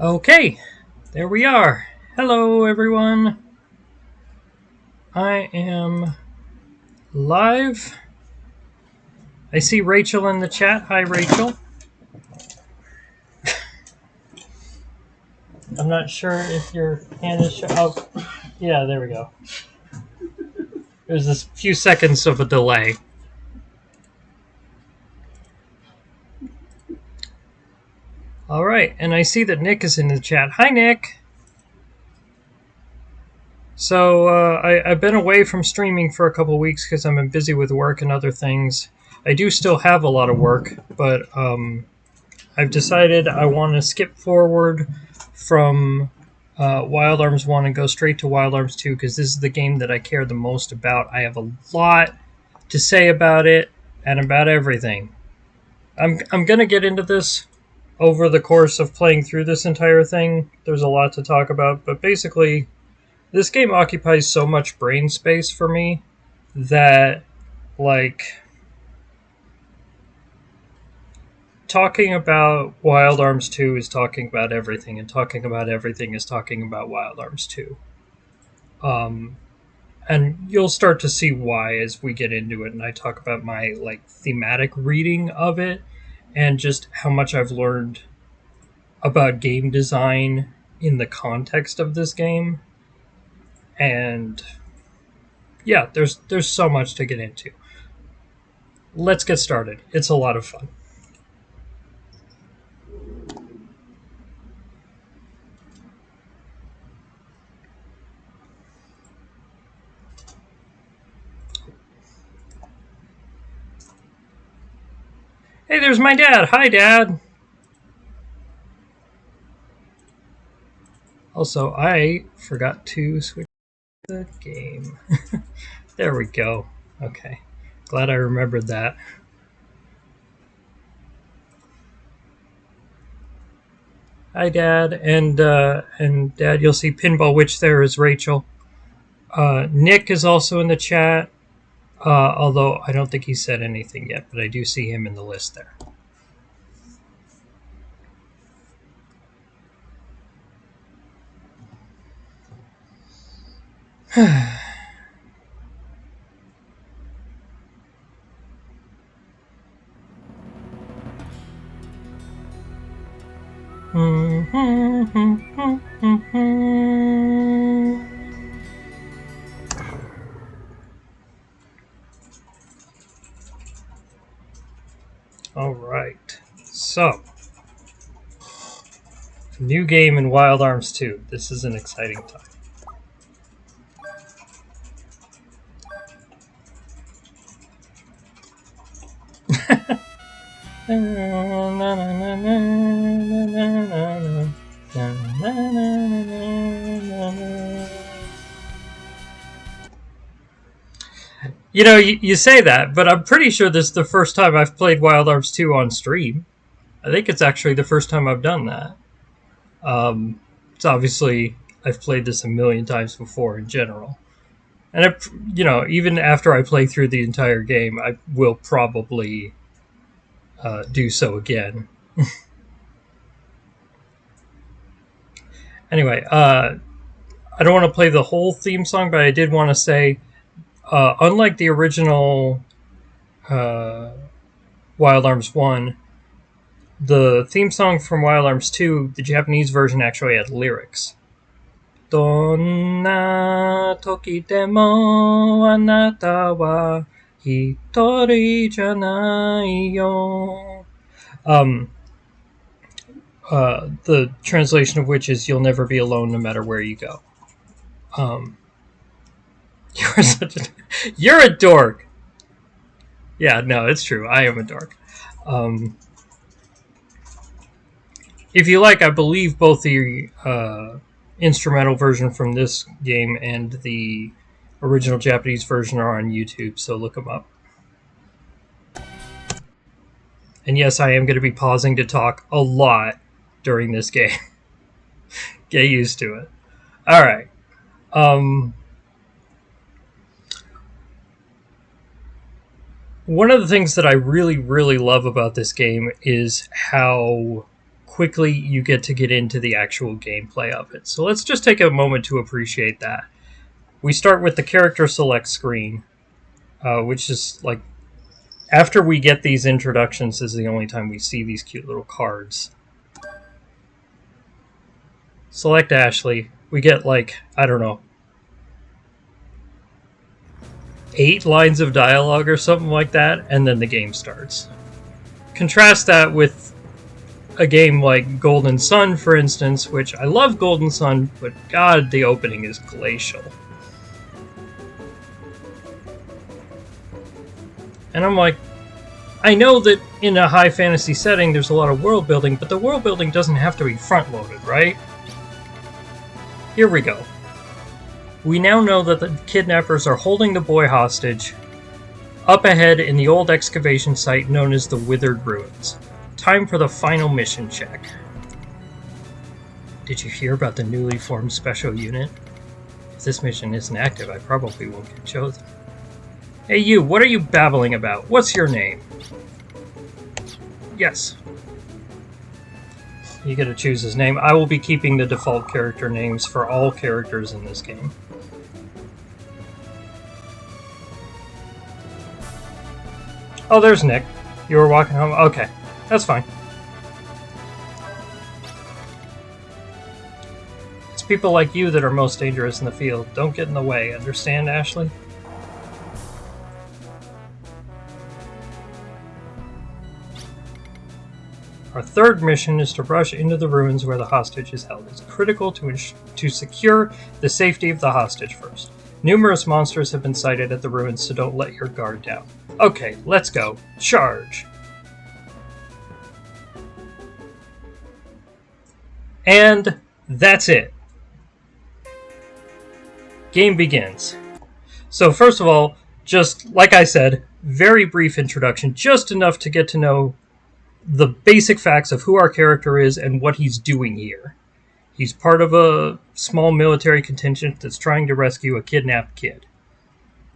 Okay, there we are. Hello, everyone. I am live. I see Rachel in the chat. Hi, Rachel. I'm not sure if your hand is oh, yeah, there we go. There's this few seconds of a delay. All right, and I see that Nick is in the chat. Hi, Nick. So I've been away from streaming for a couple weeks because I've been busy with work and other things. I do still have a lot of work, but I've decided I want to skip forward from Wild Arms 1 and go straight to Wild Arms 2 because this is the game that I care the most about. I have a lot to say about it and about everything. I'm going to get into this over the course of playing through this entire thing. There's a lot to talk about, but basically, this game occupies so much brain space for me that, like, talking about Wild Arms 2 is talking about everything, and talking about everything is talking about Wild Arms 2. And you'll start to see why as we get into it, and I talk about my, like, thematic reading of it, and just how much I've learned about game design in the context of this game. And yeah, there's so much to get into. Let's get started. It's a lot of fun. Hey, there's my dad. Hi, Dad. Also, I forgot to switch the game. There we go. Okay. Glad I remembered that. Hi, Dad. And Dad, you'll see Pinball Witch there is Rachel. Nick is also in the chat, although I don't think he said anything yet, but I do see him in the list there. All right. So, new game in Wild Arms 2. This is an exciting time. You know, you say that, but I'm pretty sure this is the first time I've played Wild Arms 2 on stream. I think it's actually the first time I've done that. It's obviously, I've played this a million times before in general. And, even after I play through the entire game, I will probably do so again. Anyway, I don't want to play the whole theme song, but I did want to say, unlike the original Wild Arms 1, the theme song from Wild Arms 2, the Japanese version actually had lyrics. Donna toki demo anata wa hitori janai yo. The translation of which is "You'll never be alone, no matter where you go." You're you're a dork. Yeah, no, it's true. I am a dork. If you like, I believe both the instrumental version from this game and the original Japanese version are on YouTube, so look them up. And yes, I am going to be pausing to talk a lot during this game. Get used to it. All right. One of the things that I really, really love about this game is how quickly you get into the actual gameplay of it. So let's just take a moment to appreciate that. We start with the character select screen, which is like, after we get these introductions, is the only time we see these cute little cards. Select Ashley. We get, like, I don't know, 8 lines of dialogue or something like that, and then the game starts. Contrast that with a game like Golden Sun, for instance, which I love Golden Sun, but god, the opening is glacial. And I'm like, I know that in a high fantasy setting there's a lot of world building, but the world building doesn't have to be front loaded, right? Here we go. We now know that the kidnappers are holding the boy hostage up ahead in the old excavation site known as the Withered Ruins. Time for the final mission check. Did you hear about the newly formed special unit? If this mission isn't active, I probably won't get chosen. Hey you, what are you babbling about? What's your name? Yes. You gotta choose his name. I will be keeping the default character names for all characters in this game. Oh, there's Nick. You were walking home? Okay, that's fine. It's people like you that are most dangerous in the field. Don't get in the way. Understand, Ashley? Our third mission is to rush into the ruins where the hostage is held. It's critical to secure the safety of the hostage first. Numerous monsters have been sighted at the ruins, so don't let your guard down. Okay, let's go. Charge! And that's it. Game begins. So first of all, just like I said, very brief introduction, just enough to get to know the basic facts of who our character is and what he's doing here. He's part of a small military contingent that's trying to rescue a kidnapped kid.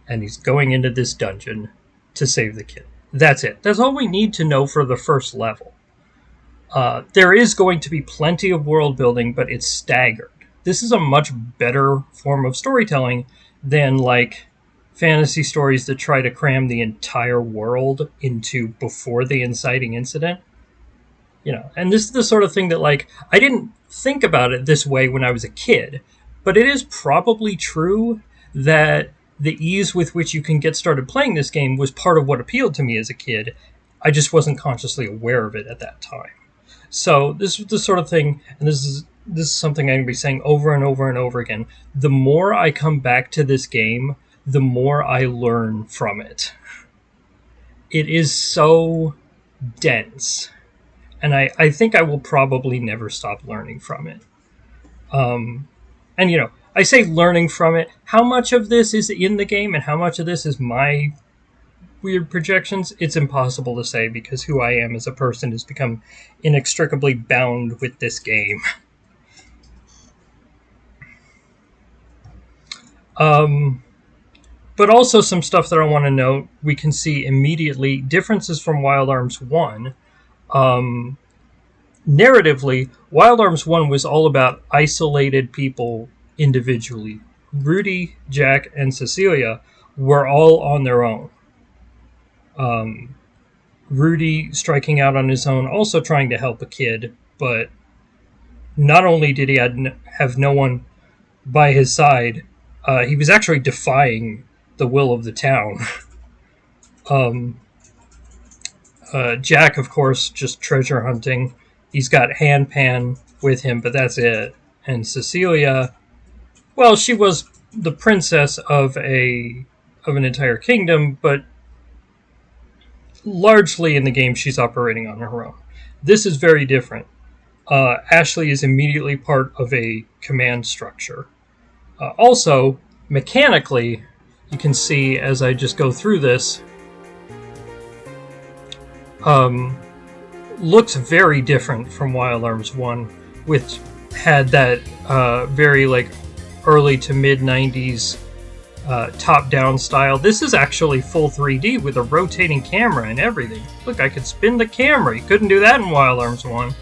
And he's going into this dungeon to save the kid. That's it. That's all we need to know for the first level. There is going to be plenty of world building, but it's staggered. This is a much better form of storytelling than, like, fantasy stories that try to cram the entire world into before the inciting incident. You know, and this is the sort of thing that, like, I didn't think about it this way when I was a kid, but it is probably true that the ease with which you can get started playing this game was part of what appealed to me as a kid. I just wasn't consciously aware of it at that time. So this is the sort of thing, and this is something I'm going to be saying over and over and over again. The more I come back to this game, the more I learn from it. It is so dense. And I think I will probably never stop learning from it. And, you know, I say learning from it. How much of this is in the game and how much of this is my weird projections? It's impossible to say because who I am as a person has become inextricably bound with this game. But also some stuff that I want to note. We can see immediately differences from Wild Arms 1. Narratively, Wild Arms 1 was all about isolated people individually. Rudy, Jack, and Cecilia were all on their own. Rudy striking out on his own, also trying to help a kid, but not only did he have no one by his side, he was actually defying the will of the town. Jack, of course, just treasure hunting. He's got Handpan with him, but that's it. And Cecilia, well, she was the princess of an entire kingdom, but largely in the game she's operating on her own. This is very different. Ashley is immediately part of a command structure. Also, mechanically, you can see as I just go through this, looks very different from Wild Arms 1, which had that very like early to mid 90s top-down style. This is actually full 3D with a rotating camera and everything. Look, I could spin the camera. You couldn't do that in Wild Arms 1.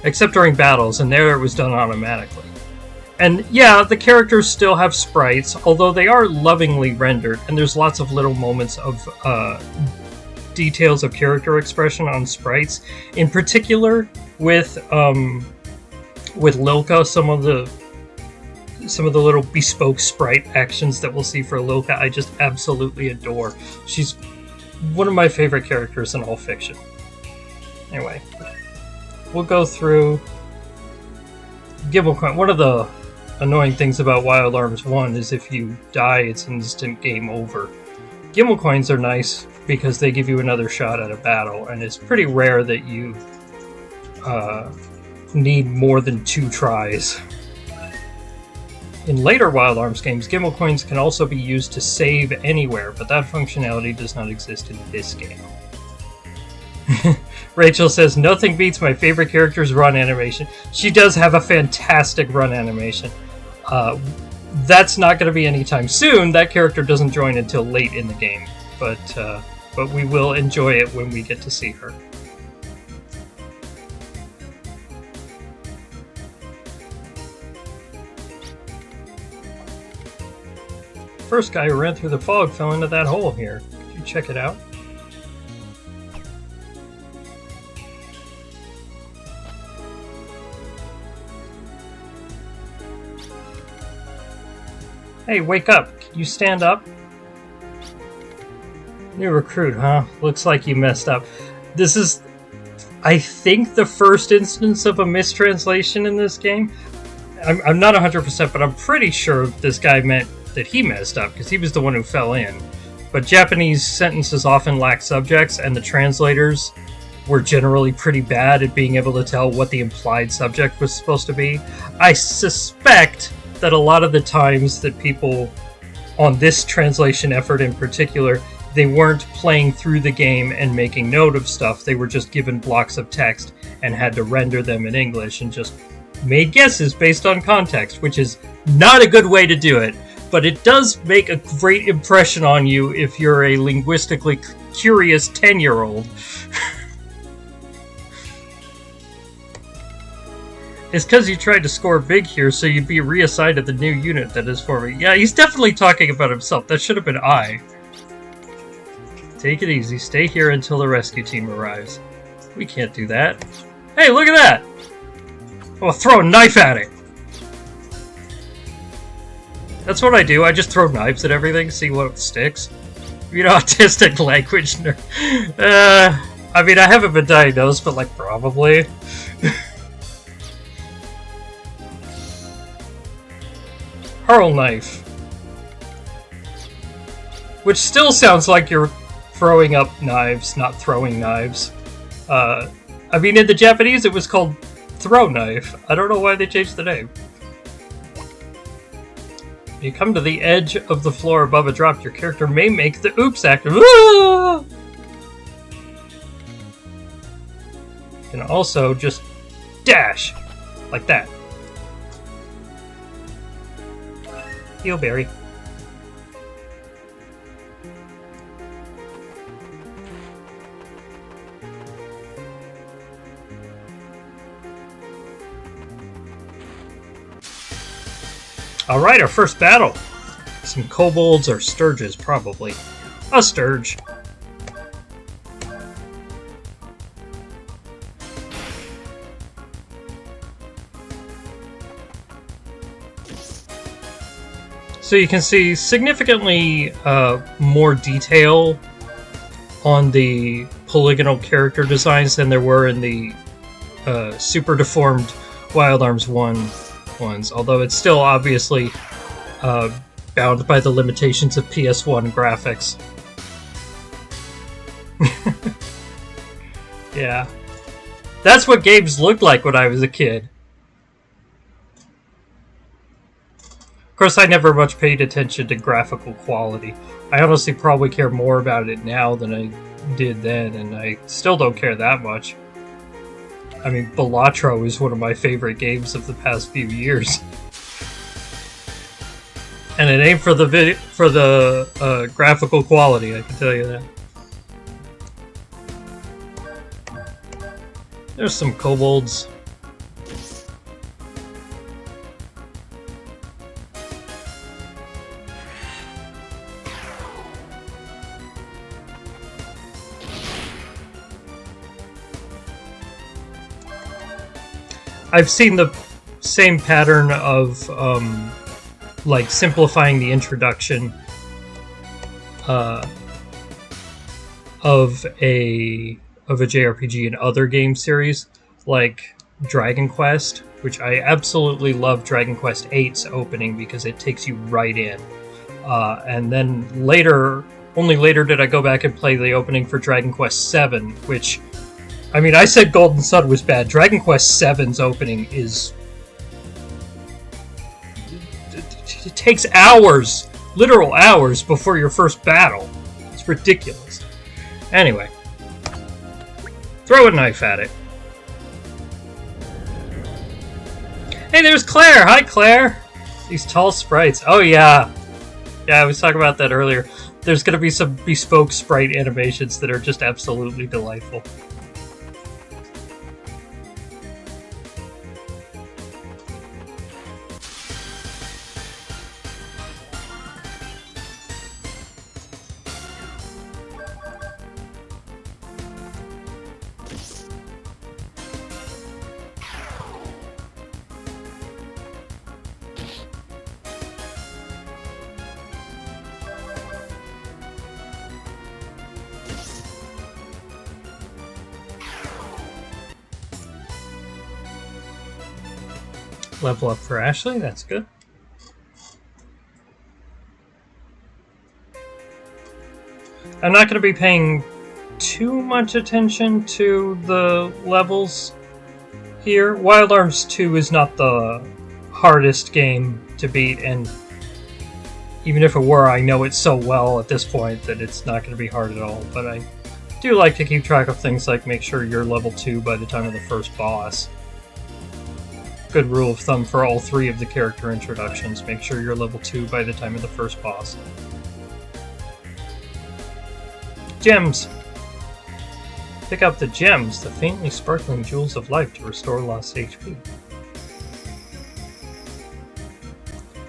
except during battles, and there it was done automatically. And yeah, the characters still have sprites, although they are lovingly rendered, and there's lots of little moments of details of character expression on sprites. In particular, with Lilka, some of the little bespoke sprite actions that we'll see for Lilka, I just absolutely adore. She's one of my favorite characters in all fiction. Anyway, we'll go through Gimbal. One of the annoying things about Wild Arms 1 is if you die, it's instant game over. Gimbal coins are nice because they give you another shot at a battle, and it's pretty rare that you need more than 2 tries. In later Wild Arms games, Gimbal coins can also be used to save anywhere, but that functionality does not exist in this game. Rachel says, nothing beats my favorite character's run animation. She does have a fantastic run animation. That's not going to be anytime soon. That character doesn't join until late in the game, but we will enjoy it when we get to see her. First guy who ran through the fog fell into that hole here. Could you check it out? Hey, wake up! Can you stand up? New recruit, huh? Looks like you messed up. This is, I think, the first instance of a mistranslation in this game. I'm not 100%, but I'm pretty sure this guy meant that he messed up, because he was the one who fell in. But Japanese sentences often lack subjects, and the translators were generally pretty bad at being able to tell what the implied subject was supposed to be. I suspect that a lot of the times that people, on this translation effort in particular, they weren't playing through the game and making note of stuff. They were just given blocks of text and had to render them in English and just made guesses based on context, which is not a good way to do it, but it does make a great impression on you if you're a linguistically curious 10-year-old. It's because you tried to score big here, so you'd be reassigned to the new unit that is forming. Yeah, he's definitely talking about himself. That should have been I. Take it easy. Stay here until the rescue team arrives. We can't do that. Hey, look at that! I'll throw a knife at it! That's what I do. I just throw knives at everything, see what sticks. You know, autistic language nerd. I mean, I haven't been diagnosed, but, like, probably. Hurl knife. Which still sounds like you're throwing up knives, not throwing knives. I mean, in the Japanese it was called throw knife. I don't know why they changed the name. You come to the edge of the floor above a drop, your character may make the oops active. Ah! You can also just dash, like that. Heal berry. Alright, our first battle. Some kobolds or sturges, probably. A sturge. So you can see significantly more detail on the polygonal character designs than there were in the super deformed Wild Arms 1 ones, although it's still obviously bound by the limitations of PS1 graphics. Yeah. That's what games looked like when I was a kid. Of course, I never much paid attention to graphical quality. I honestly probably care more about it now than I did then, and I still don't care that much. I mean, Balatro is one of my favorite games of the past few years. And it ain't for the graphical quality, I can tell you that. There's some kobolds. I've seen the same pattern of like simplifying the introduction of a JRPG in other game series, like Dragon Quest, which I absolutely love Dragon Quest VIII's opening because it takes you right in. And then later, only later did I go back and play the opening for Dragon Quest VII, which, I mean, I said Golden Sun was bad. Dragon Quest VII's opening is... It takes hours, literal hours, before your first battle. It's ridiculous. Anyway. Throw a knife at it. Hey, there's Claire! Hi, Claire! These tall sprites. Oh, yeah. Yeah, I was talking about that earlier. There's going to be some bespoke sprite animations that are just absolutely delightful. Level up for Ashley, that's good. I'm not going to be paying too much attention to the levels here. Wild Arms 2 is not the hardest game to beat, and even if it were, I know it so well at this point that it's not going to be hard at all. But I do like to keep track of things like make sure you're level 2 by the time of the first boss. Good rule of thumb for all 3 of the character introductions. Make sure you're level 2 by the time of the first boss. Gems! Pick up the gems, the faintly sparkling jewels of life to restore lost HP.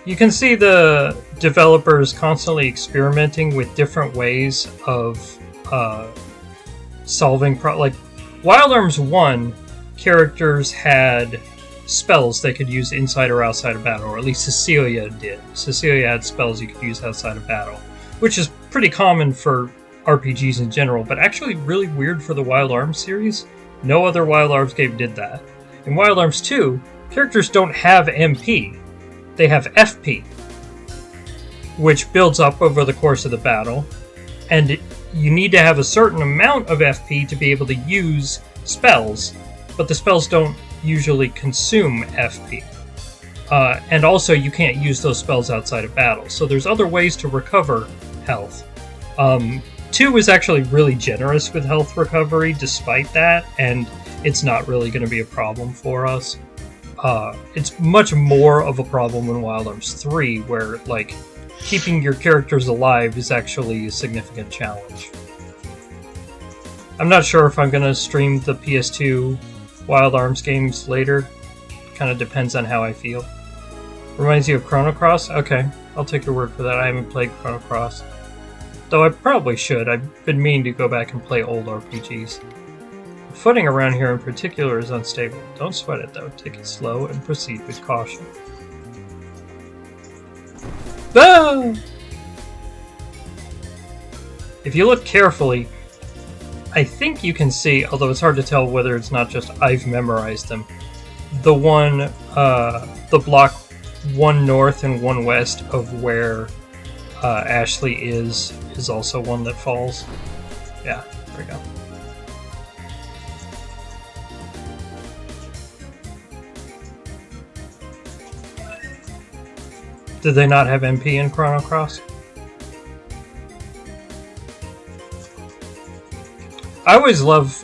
You can see the developers constantly experimenting with different ways of solving like Wild Arms 1, characters had spells they could use inside or outside of battle, or at least Cecilia did. Cecilia had spells you could use outside of battle, which is pretty common for RPGs in general, but actually really weird for the Wild Arms series. No other Wild Arms game did that. In Wild Arms 2, characters don't have MP. They have FP, which builds up over the course of the battle, and you need to have a certain amount of FP to be able to use spells, but the spells don't usually consume FP. And also, you can't use those spells outside of battle, so there's other ways to recover health. 2 is actually really generous with health recovery despite that, and it's not really going to be a problem for us. It's much more of a problem in Wild Arms 3, where, like, keeping your characters alive is actually a significant challenge. I'm not sure if I'm going to stream the PS2 Wild Arms games later. Kind of depends on how I feel. Reminds you of Chrono Cross? Okay, I'll take your word for that. I haven't played Chrono Cross. Though I probably should. I've been meaning to go back and play old RPGs. The footing around here in particular is unstable. Don't sweat it though. Take it slow and proceed with caution. Ah! If you look carefully, I think you can see, although it's hard to tell whether it's not just I've memorized them, the one, the block 1 north and 1 west of where Ashley is also one that falls. Yeah, there we go. Did they not have MP in Chrono Cross? I always love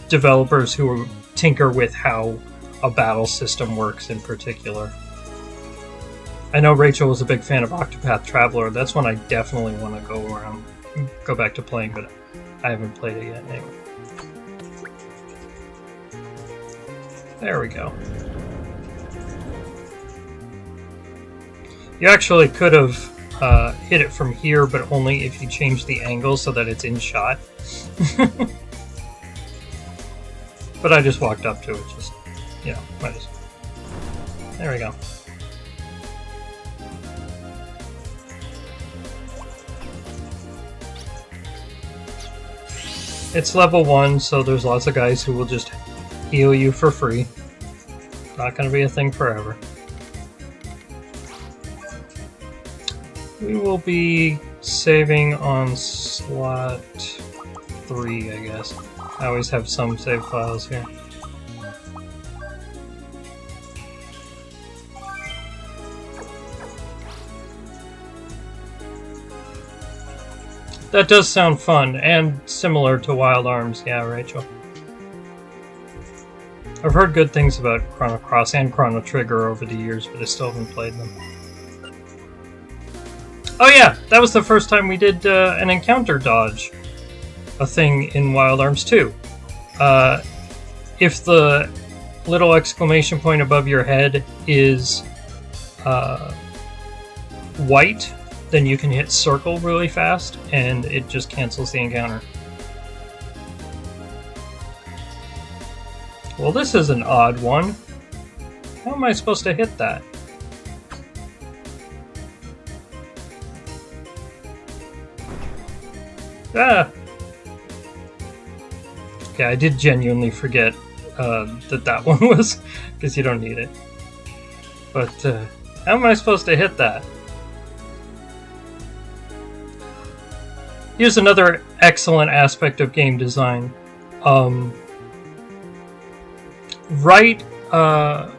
developers who tinker with how a battle system works in particular. I know Rachel was a big fan of Octopath Traveler. That's one I definitely want to go back to playing, but I haven't played it yet anyway. There we go. You actually could have hit it from here, but only if you change the angle so that it's in shot. But I just walked up to it just Yeah, might as well. There we go. It's level 1, so there's lots of guys who will just heal you for free. Not gonna be a thing forever. We will be saving on slot 3, I guess. I always have some save files here. That does sound fun, and similar to Wild Arms, yeah, Rachel. I've heard good things about Chrono Cross and Chrono Trigger over the years, but I still haven't played them. Oh yeah, that was the first time we did an encounter dodge. A thing in Wild Arms 2. If the little exclamation point above your head is white, then you can hit circle really fast, and it just cancels the encounter. Well, this is an odd one. How am I supposed to hit that? Ah! Okay, I did genuinely forget that one was, because you don't need it. But, how am I supposed to hit that? Here's another excellent aspect of game design. Right at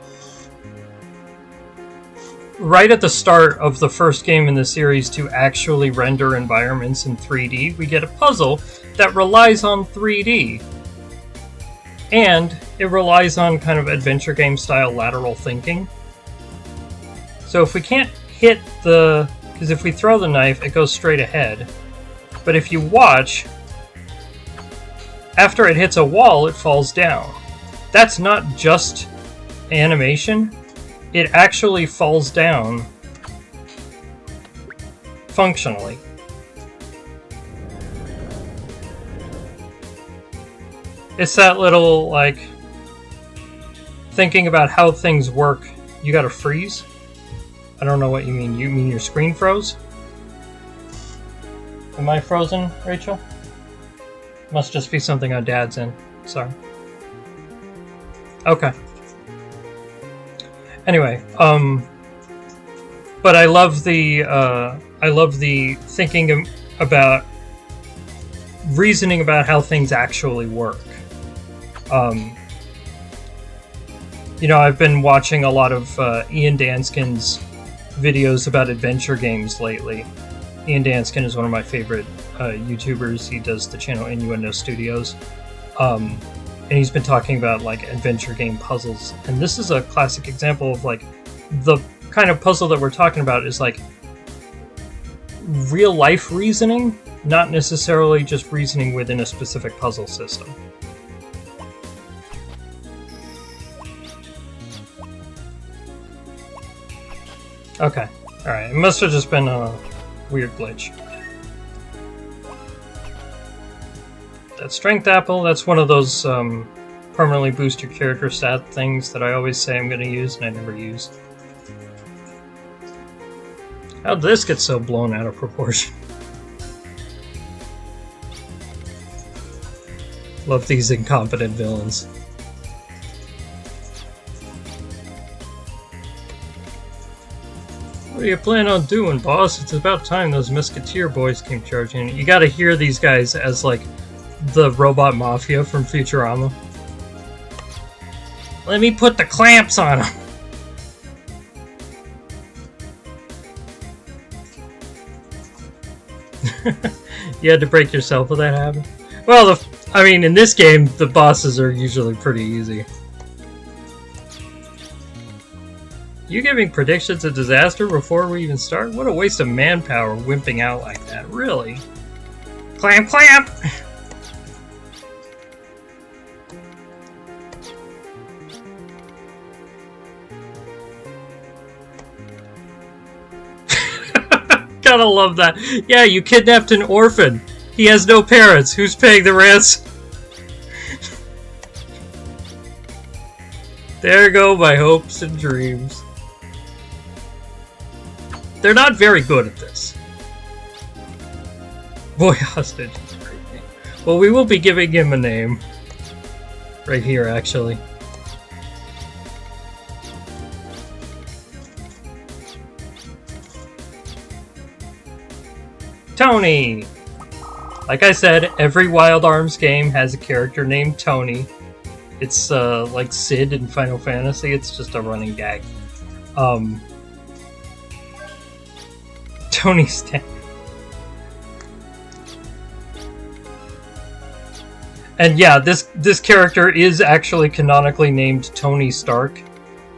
the start of the first game in the series to actually render environments in 3D, we get a puzzle that relies on 3D. And it relies on kind of adventure game style lateral thinking. So if we can't hit the... because if we throw the knife, it goes straight ahead. But if you watch, after it hits a wall, it falls down. That's not just animation. It actually falls down functionally. It's that little, like, thinking about how things work. You gotta freeze? I don't know what you mean. You mean your screen froze? Am I frozen, Rachel? Must just be something on Dad's end. Sorry. Okay. Anyway, but I love the thinking about reasoning about how things actually work. You know, I've been watching a lot of Ian Danskin's videos about adventure games lately. Ian Danskin is one of my favorite YouTubers. He does the channel Innuendo Studios. And he's been talking about, like, adventure game puzzles. And this is a classic example of, like, the kind of puzzle that we're talking about is, like, real-life reasoning, not necessarily just reasoning within a specific puzzle system. Okay. Alright. It must have just been a weird glitch. That strength apple, that's one of those permanently boost your character stat things that I always say I'm going to use and I never use. How'd this get so blown out of proportion? Love these incompetent villains. What do you plan on doing, boss? It's about time those Musketeer boys came charging. You gotta hear these guys as, like, the robot mafia from Futurama. Let me put the clamps on them! You had to break yourself with that habit? Well, I mean, in this game, the bosses are usually pretty easy. You giving predictions of disaster before we even start? What a waste of manpower wimping out like that, really. Clamp, clamp! Gotta love that. Yeah, you kidnapped an orphan. He has no parents. Who's paying the ransom? There go my hopes and dreams. They're not very good at this. Boy hostage is a great name. Well, we will be giving him a name. Right here, actually. Tony! Like I said, every Wild Arms game has a character named Tony. It's like Sid in Final Fantasy, it's just a running gag. Tony Stan. And yeah, this character is actually canonically named Tony Stark.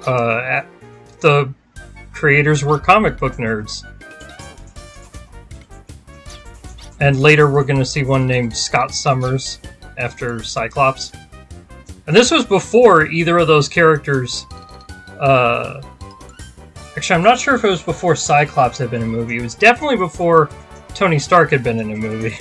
The creators were comic book nerds. And later we're going to see one named Scott Summers after Cyclops. And this was before either of those characters... Actually, I'm not sure if it was before Cyclops had been in a movie. It was definitely before Tony Stark had been in a movie.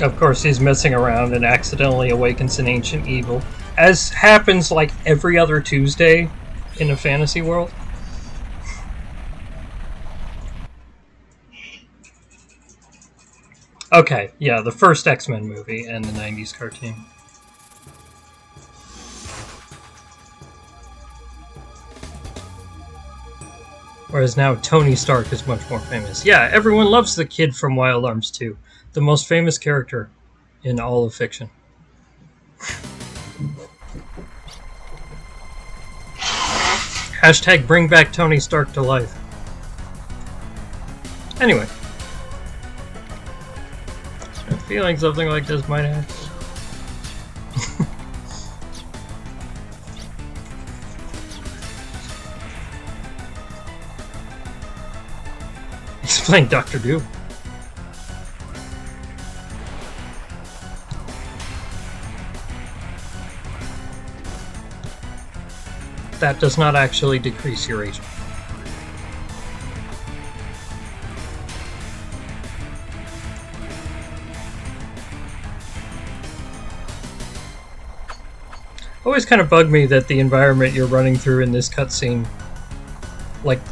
Of course, he's messing around and accidentally awakens an ancient evil, as happens like every other Tuesday in a fantasy world. Okay, yeah, the first X-Men movie and the 90s cartoon. Whereas now Tony Stark is much more famous. Yeah, everyone loves the kid from Wild Arms 2. The most famous character in all of fiction. Hashtag bring back Tony Stark to life. Anyway. I have a feeling something like this might happen. He's playing Doctor Doom. That does not actually decrease your age. Always kind of bugged me that the environment you're running through in this cutscene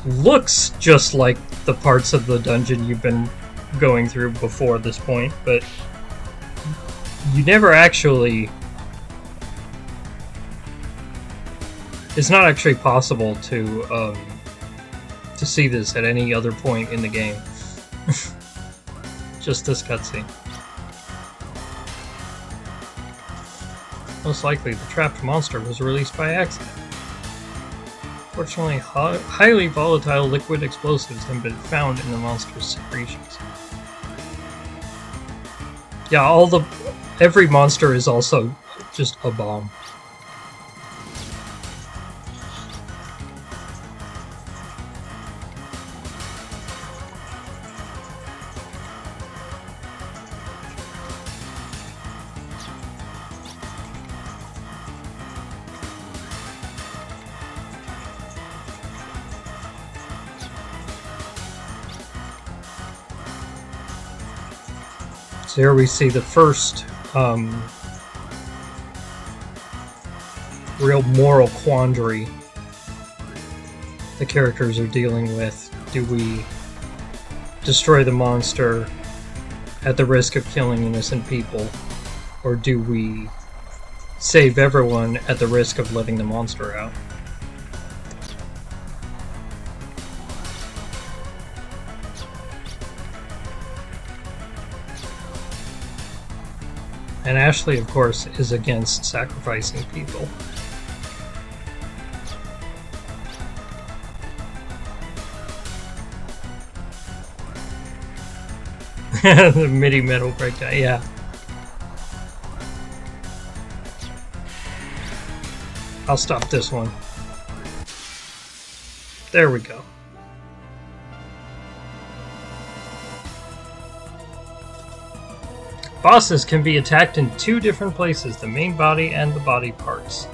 looks just like the parts of the dungeon you've been going through before this point, but you never actually... It's not actually possible to see this at any other point in the game. Just this cutscene. Most likely, the trapped monster was released by accident. Fortunately, highly volatile liquid explosives have been found in the monster's secretions. Yeah, every monster is also just a bomb. So here we see the first real moral quandary the characters are dealing with. Do we destroy the monster at the risk of killing innocent people, or do we save everyone at the risk of letting the monster out? And Ashley, of course, is against sacrificing people. The MIDI metal breakdown, yeah. I'll stop this one. There we go. Bosses can be attacked in two different places, the main body and the body parts.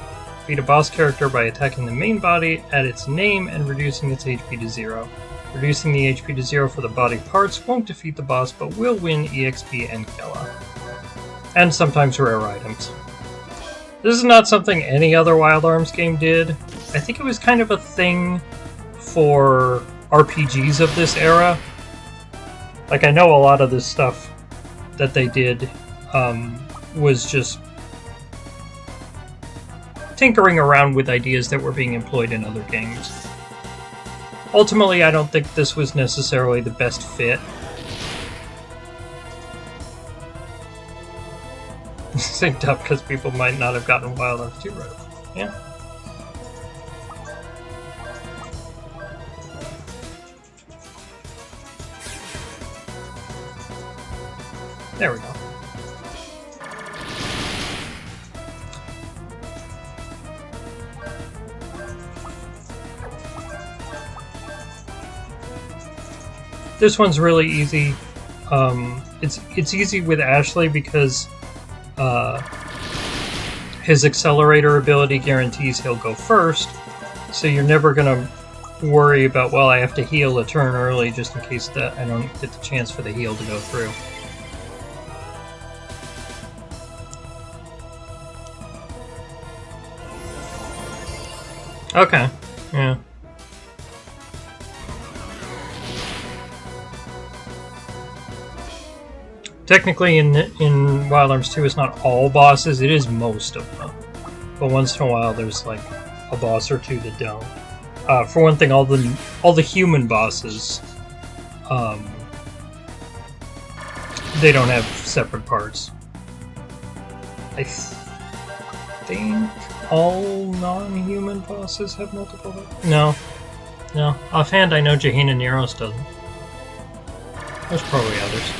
Beat a boss character by attacking the main body at its name and reducing its HP to 0, Reducing the HP to 0 for the body parts won't defeat the boss, but will win EXP and Kella. And sometimes rare items. This is not something any other Wild Arms game did. I think it was kind of a thing for RPGs of this era. Like, I know a lot of this stuff that they did was just tinkering around with ideas that were being employed in other games. Ultimately, I don't think this was necessarily the best fit. Synced up because people might not have gotten Wild Arms 2 right. Yeah. There we go. This one's really easy. It's easy with Ashley because his accelerator ability guarantees he'll go first, so you're never gonna worry about, well, I have to heal a turn early just in case that I don't get the chance for the heal to go through. Okay, yeah. Technically, in Wild Arms 2, it's not all bosses, it is most of them. But once in a while, there's like a boss or two that don't. For one thing, all the human bosses, they don't have separate parts. I think all non-human bosses have multiple parts? No. Offhand, I know Jahina Neros doesn't. There's probably others.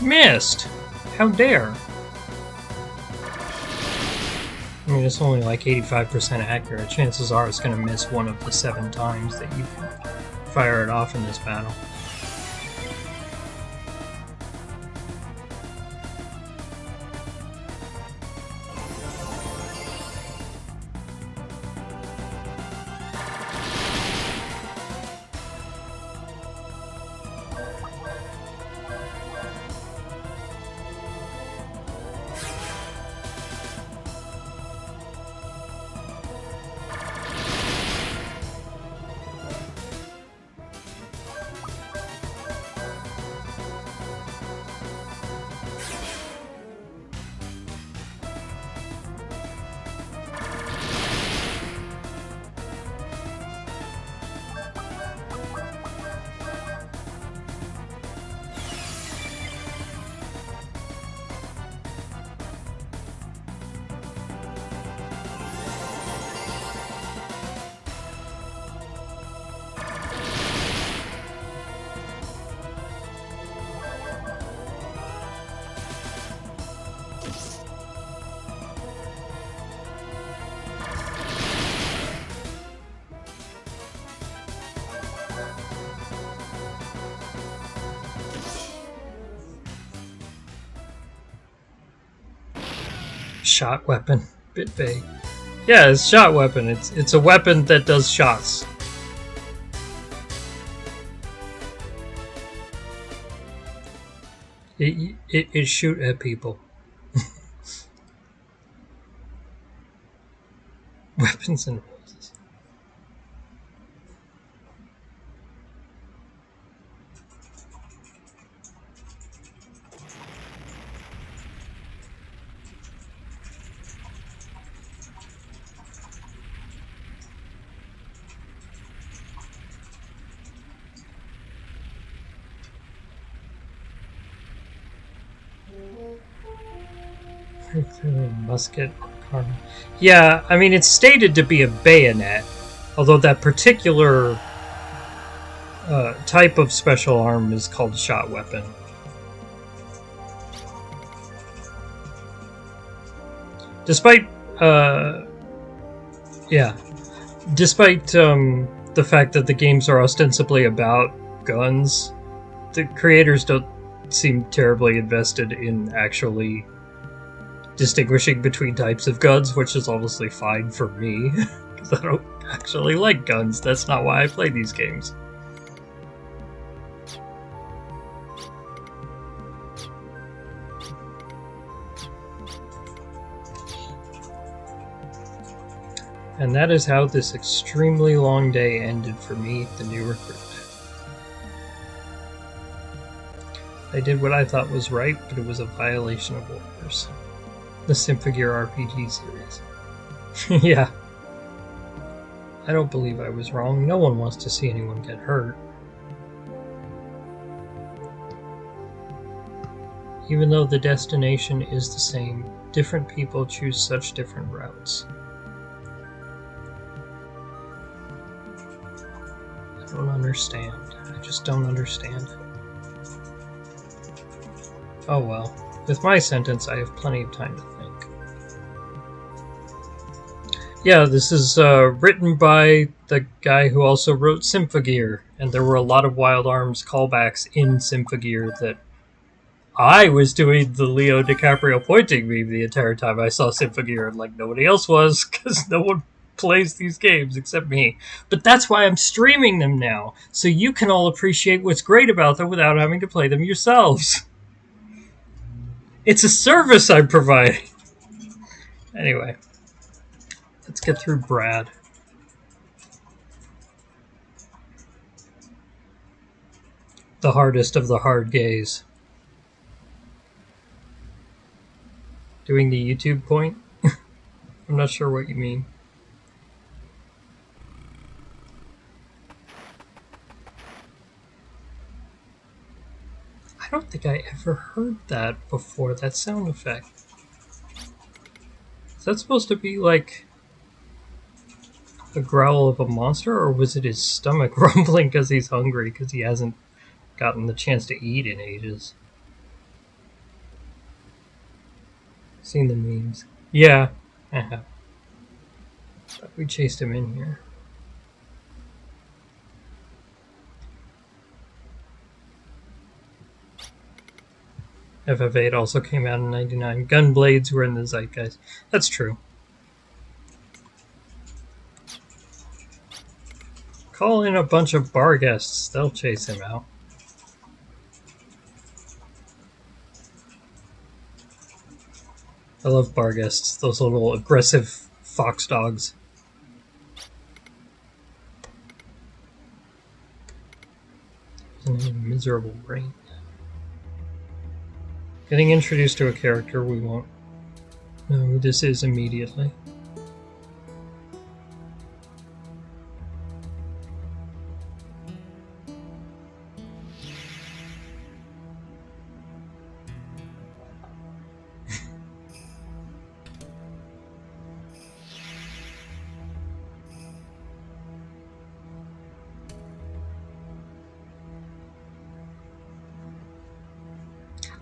Missed! How dare! I mean, it's only like 85% accurate. Chances are it's going to miss one of the 7 times that you can fire it off in this battle. Shot weapon. Bit vague. Yeah, it's shot weapon. It's a weapon that does shots. It shoot at people. Weapons and roses. Musket. Yeah, I mean, it's stated to be a bayonet, although that particular type of special arm is called shot weapon. Despite the fact that the games are ostensibly about guns, the creators don't seem terribly invested in actually distinguishing between types of guns, which is honestly fine for me, because I don't actually like guns. That's not why I play these games. And that is how this extremely long day ended for me, the new recruit. I did what I thought was right, but it was a violation of orders. The Symphogear RPG series. Yeah. I don't believe I was wrong. No one wants to see anyone get hurt. Even though the destination is the same, different people choose such different routes. I don't understand. I just don't understand. Oh well. With my sentence, I have plenty of time to think. Yeah, this is written by the guy who also wrote Symphogear, and there were a lot of Wild Arms callbacks in Symphogear that I was doing the Leo DiCaprio pointing meme the entire time I saw Symphogear, and like nobody else was, because no one plays these games except me. But that's why I'm streaming them now, so you can all appreciate what's great about them without having to play them yourselves. It's a service I'm providing. Anyway, let's get through Brad. The hardest of the hard gays. Doing the YouTube point? I'm not sure what you mean. I don't think I ever heard that before, that sound effect. Is that supposed to be like the growl of a monster, or was it his stomach rumbling because he's hungry because he hasn't gotten the chance to eat in ages? Seen the memes. Yeah, I have. We chased him in here. FF8 also came out in 99. Gunblades were in the zeitgeist. That's true. Call in a bunch of bar guests. They'll chase him out. I love bar guests. Those little aggressive fox dogs. A miserable brain. Getting introduced to a character, we won't know who this is immediately.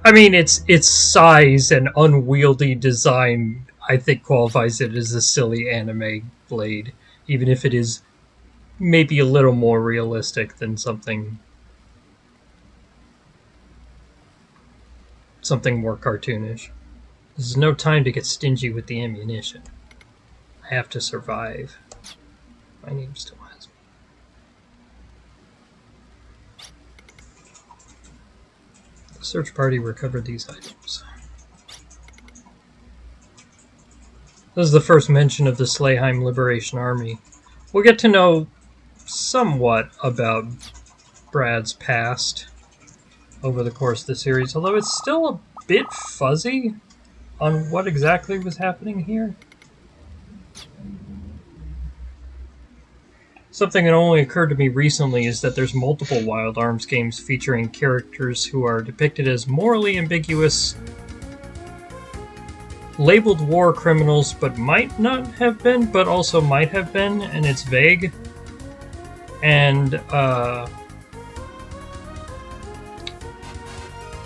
I mean, its size and unwieldy design, I think, qualifies it as a silly anime blade, even if it is maybe a little more realistic than something more cartoonish. This is no time to get stingy with the ammunition. I have to survive. My name still has me. The search party recovered these items. This is the first mention of the Slayheim Liberation Army. We'll get to know somewhat about Brad's past over the course of the series, although it's still a bit fuzzy on what exactly was happening here. Something that only occurred to me recently is that there's multiple Wild Arms games featuring characters who are depicted as morally ambiguous, labeled war criminals, but might not have been, but also might have been, and it's vague. And,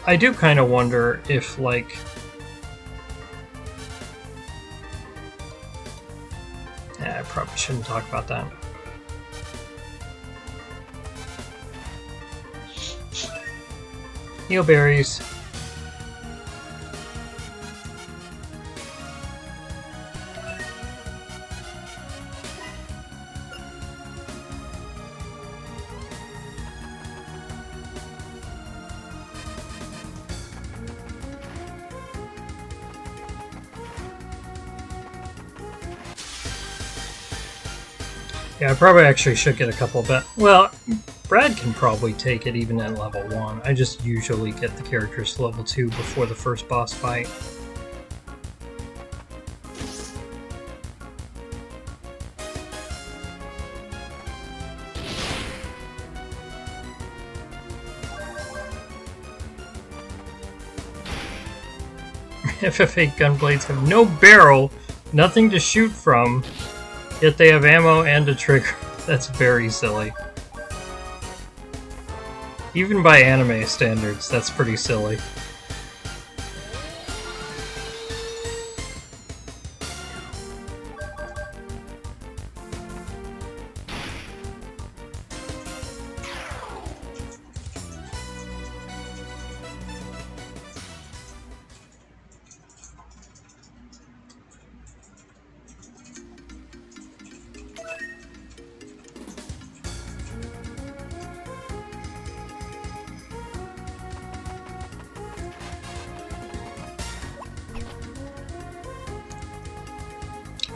I do kind of wonder if, like, I probably shouldn't talk about that. Heal berries. Yeah, I probably actually should get a couple of well, Brad can probably take it even at level 1. I just usually get the characters to level 2 before the first boss fight. FF8 gunblades have no barrel, nothing to shoot from, yet they have ammo and a trigger. That's very silly. Even by anime standards, that's pretty silly.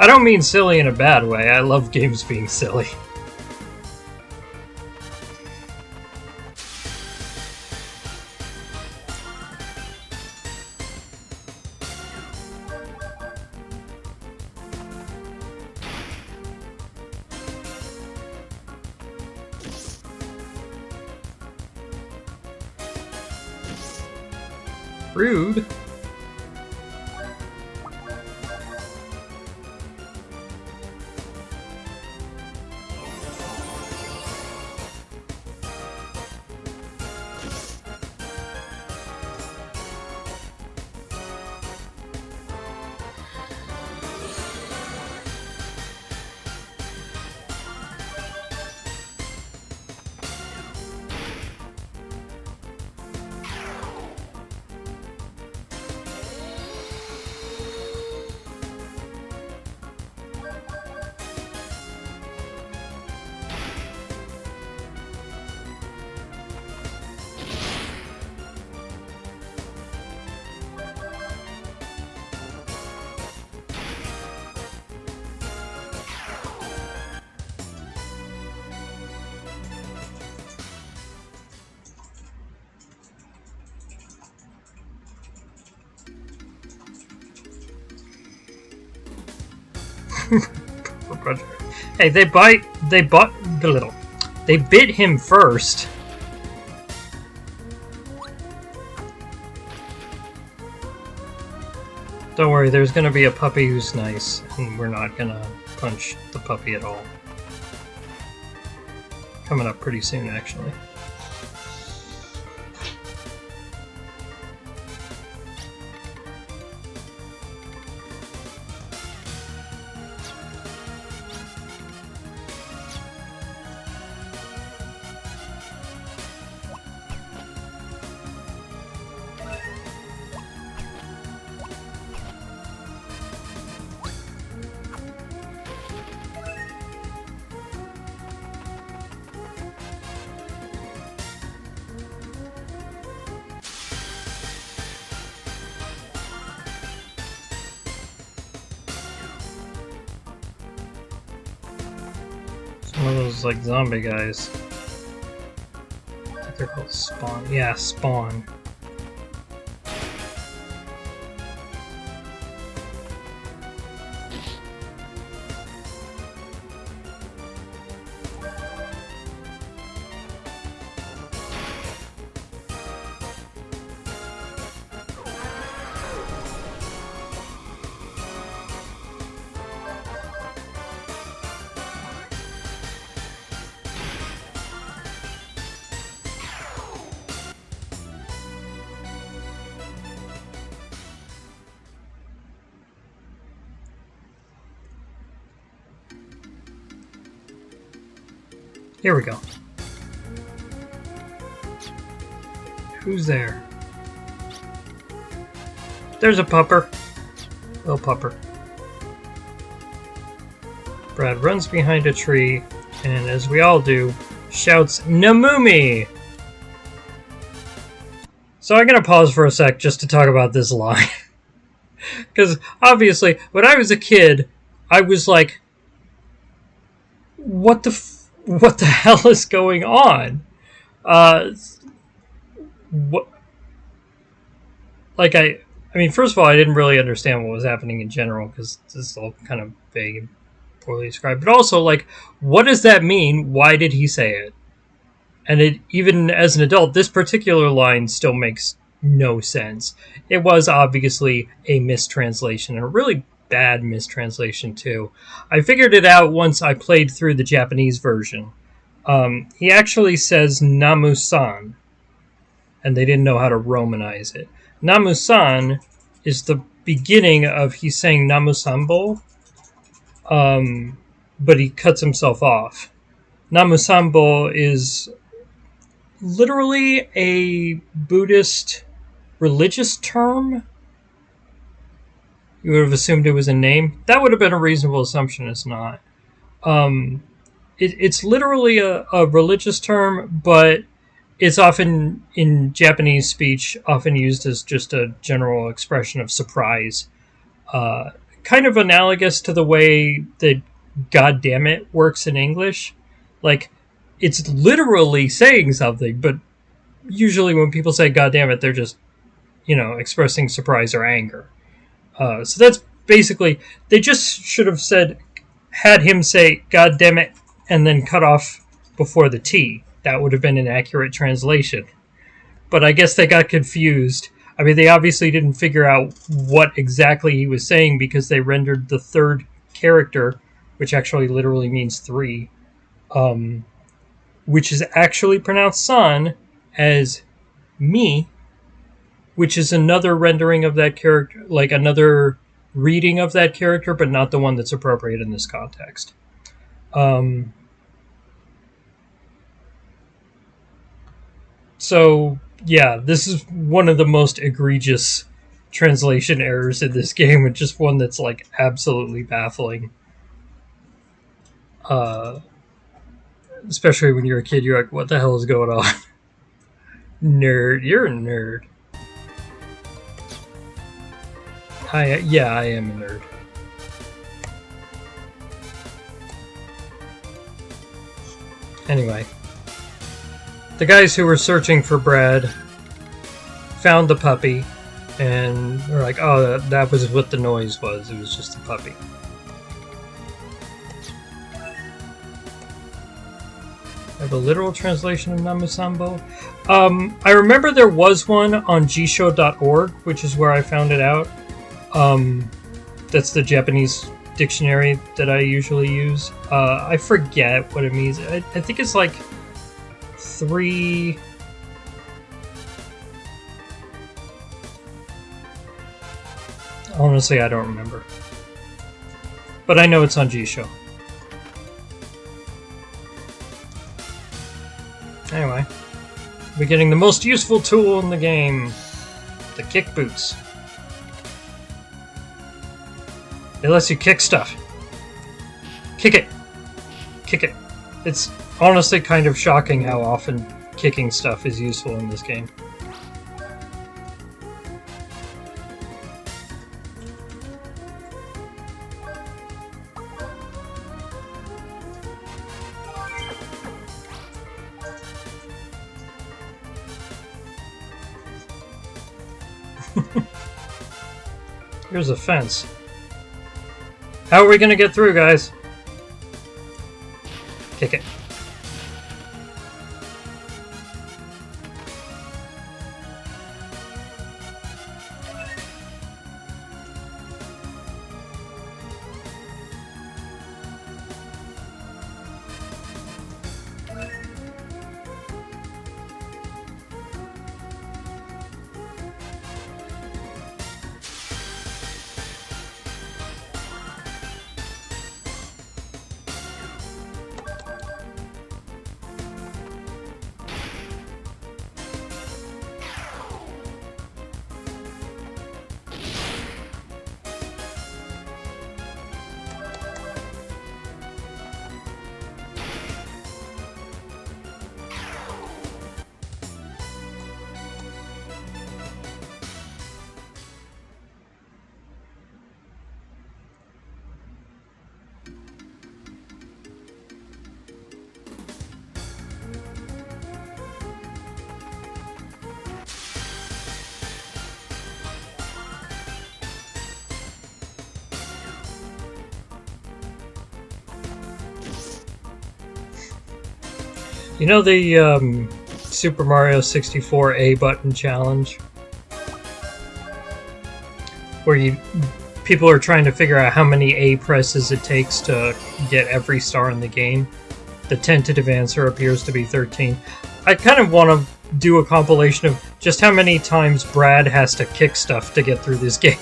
I don't mean silly in a bad way. I love games being silly. Rude. Hey, they bit him first. Don't worry, there's gonna be a puppy who's nice, and we're not gonna punch the puppy at all. Coming up pretty soon, actually. One of those, like, zombie guys. I think they're called Spawn. Yeah, Spawn. Here we go. Who's there? There's a pupper. Little pupper. Brad runs behind a tree, and as we all do, shouts, "Namumi!" So I'm gonna pause for a sec just to talk about this line. Because obviously, when I was a kid, I was like, what the hell is going on? What like I mean, first of all, I didn't really understand what was happening in general because this is all kind of vague and poorly described. But also, like, what does that mean? Why did he say it? And even as an adult, this particular line still makes no sense. It was obviously a mistranslation, and a really bad mistranslation, too. I figured it out once I played through the Japanese version. He actually says Namu-san, and they didn't know how to Romanize it. Namu-san is the beginning of he's saying Namu-sambo, but he cuts himself off. Namu-sambo is literally a Buddhist religious term. You would have assumed it was a name. That would have been a reasonable assumption. It's not. It's literally a religious term, but it's often, in Japanese speech, often used as just a general expression of surprise. Kind of analogous to the way that "God damn it" works in English. Like, it's literally saying something, but usually when people say "God damn it," they're just, expressing surprise or anger. So that's basically, they just should have had him say "God damn it" and then cut off before the T. That would have been an accurate translation. But I guess they got confused. I mean, they obviously didn't figure out what exactly he was saying because they rendered the third character, which actually literally means three, which is actually pronounced "son," as "me," which is another rendering of that character, like another reading of that character, but not the one that's appropriate in this context. So, yeah, this is one of the most egregious translation errors in this game, and just one that's, like, absolutely baffling. Especially when you're a kid, you're like, what the hell is going on? Nerd, you're a nerd. I am a nerd. Anyway. The guys who were searching for Brad found the puppy, and they're like, oh, that was what the noise was. It was just a puppy. I have a literal translation of Namusambo. I remember there was one on gshow.org, which is where I found it out. That's the Japanese dictionary that I usually use. I forget what it means. I think it's like 3... Honestly, I don't remember. But I know it's on G-Show. Anyway, we're getting the most useful tool in the game. The kick boots. It lets you kick stuff. Kick it. Kick it. It's honestly kind of shocking how often kicking stuff is useful in this game. Here's a fence. How are we gonna get through, guys? Kick it. You know the Super Mario 64 A button challenge? Where people are trying to figure out how many A presses it takes to get every star in the game. The tentative answer appears to be 13. I kind of want to do a compilation of just how many times Brad has to kick stuff to get through this game.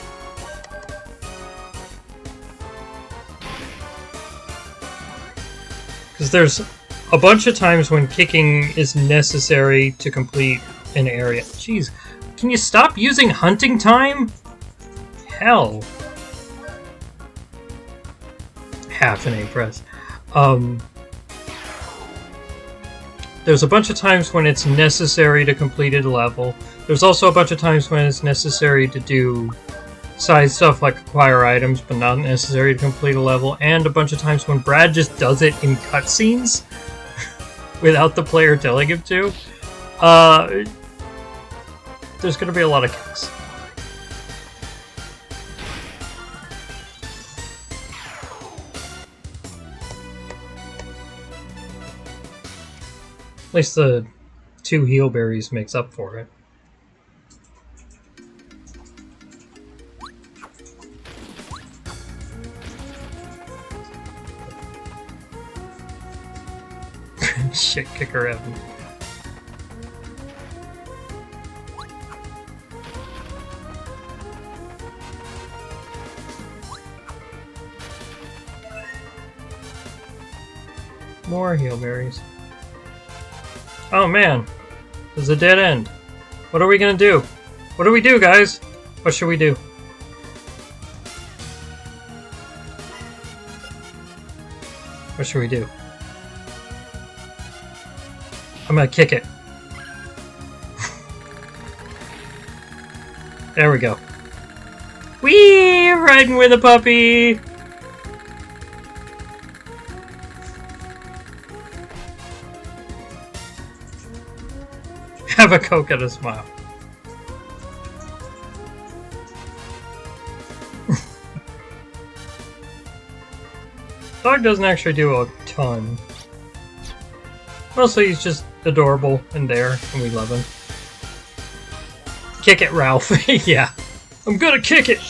Because there's a bunch of times when kicking is necessary to complete an area. Jeez, can you stop using hunting time? Hell. Half an A press. There's a bunch of times when it's necessary to complete a level. There's also a bunch of times when it's necessary to do side stuff like acquire items, but not necessary to complete a level. And a bunch of times when Brad just does it in cutscenes without the player telling him to. There's going to be a lot of kicks. At least the 2 heal berries makes up for it. Shit kicker Evan. More heal berries. Oh man, there's a dead end. What are we gonna do? What do we do, guys? What should we do? What should we do? I'm gonna kick it. There we go. Whee! Riding with a puppy! Have a Coke and a smile. Dog doesn't actually do a ton. Mostly he's just adorable and there, and we love him. Kick it, Ralph. Yeah. I'm gonna kick it!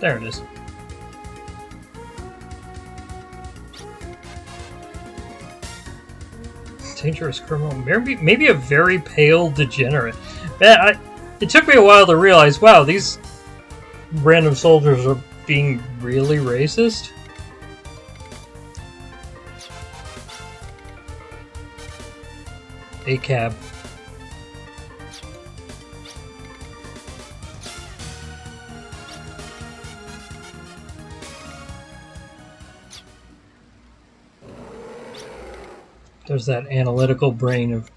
There it is. Dangerous criminal. Maybe a very pale degenerate. Man, it took me a while to realize, wow, these random soldiers are being really racist. A cab. There's that analytical brain of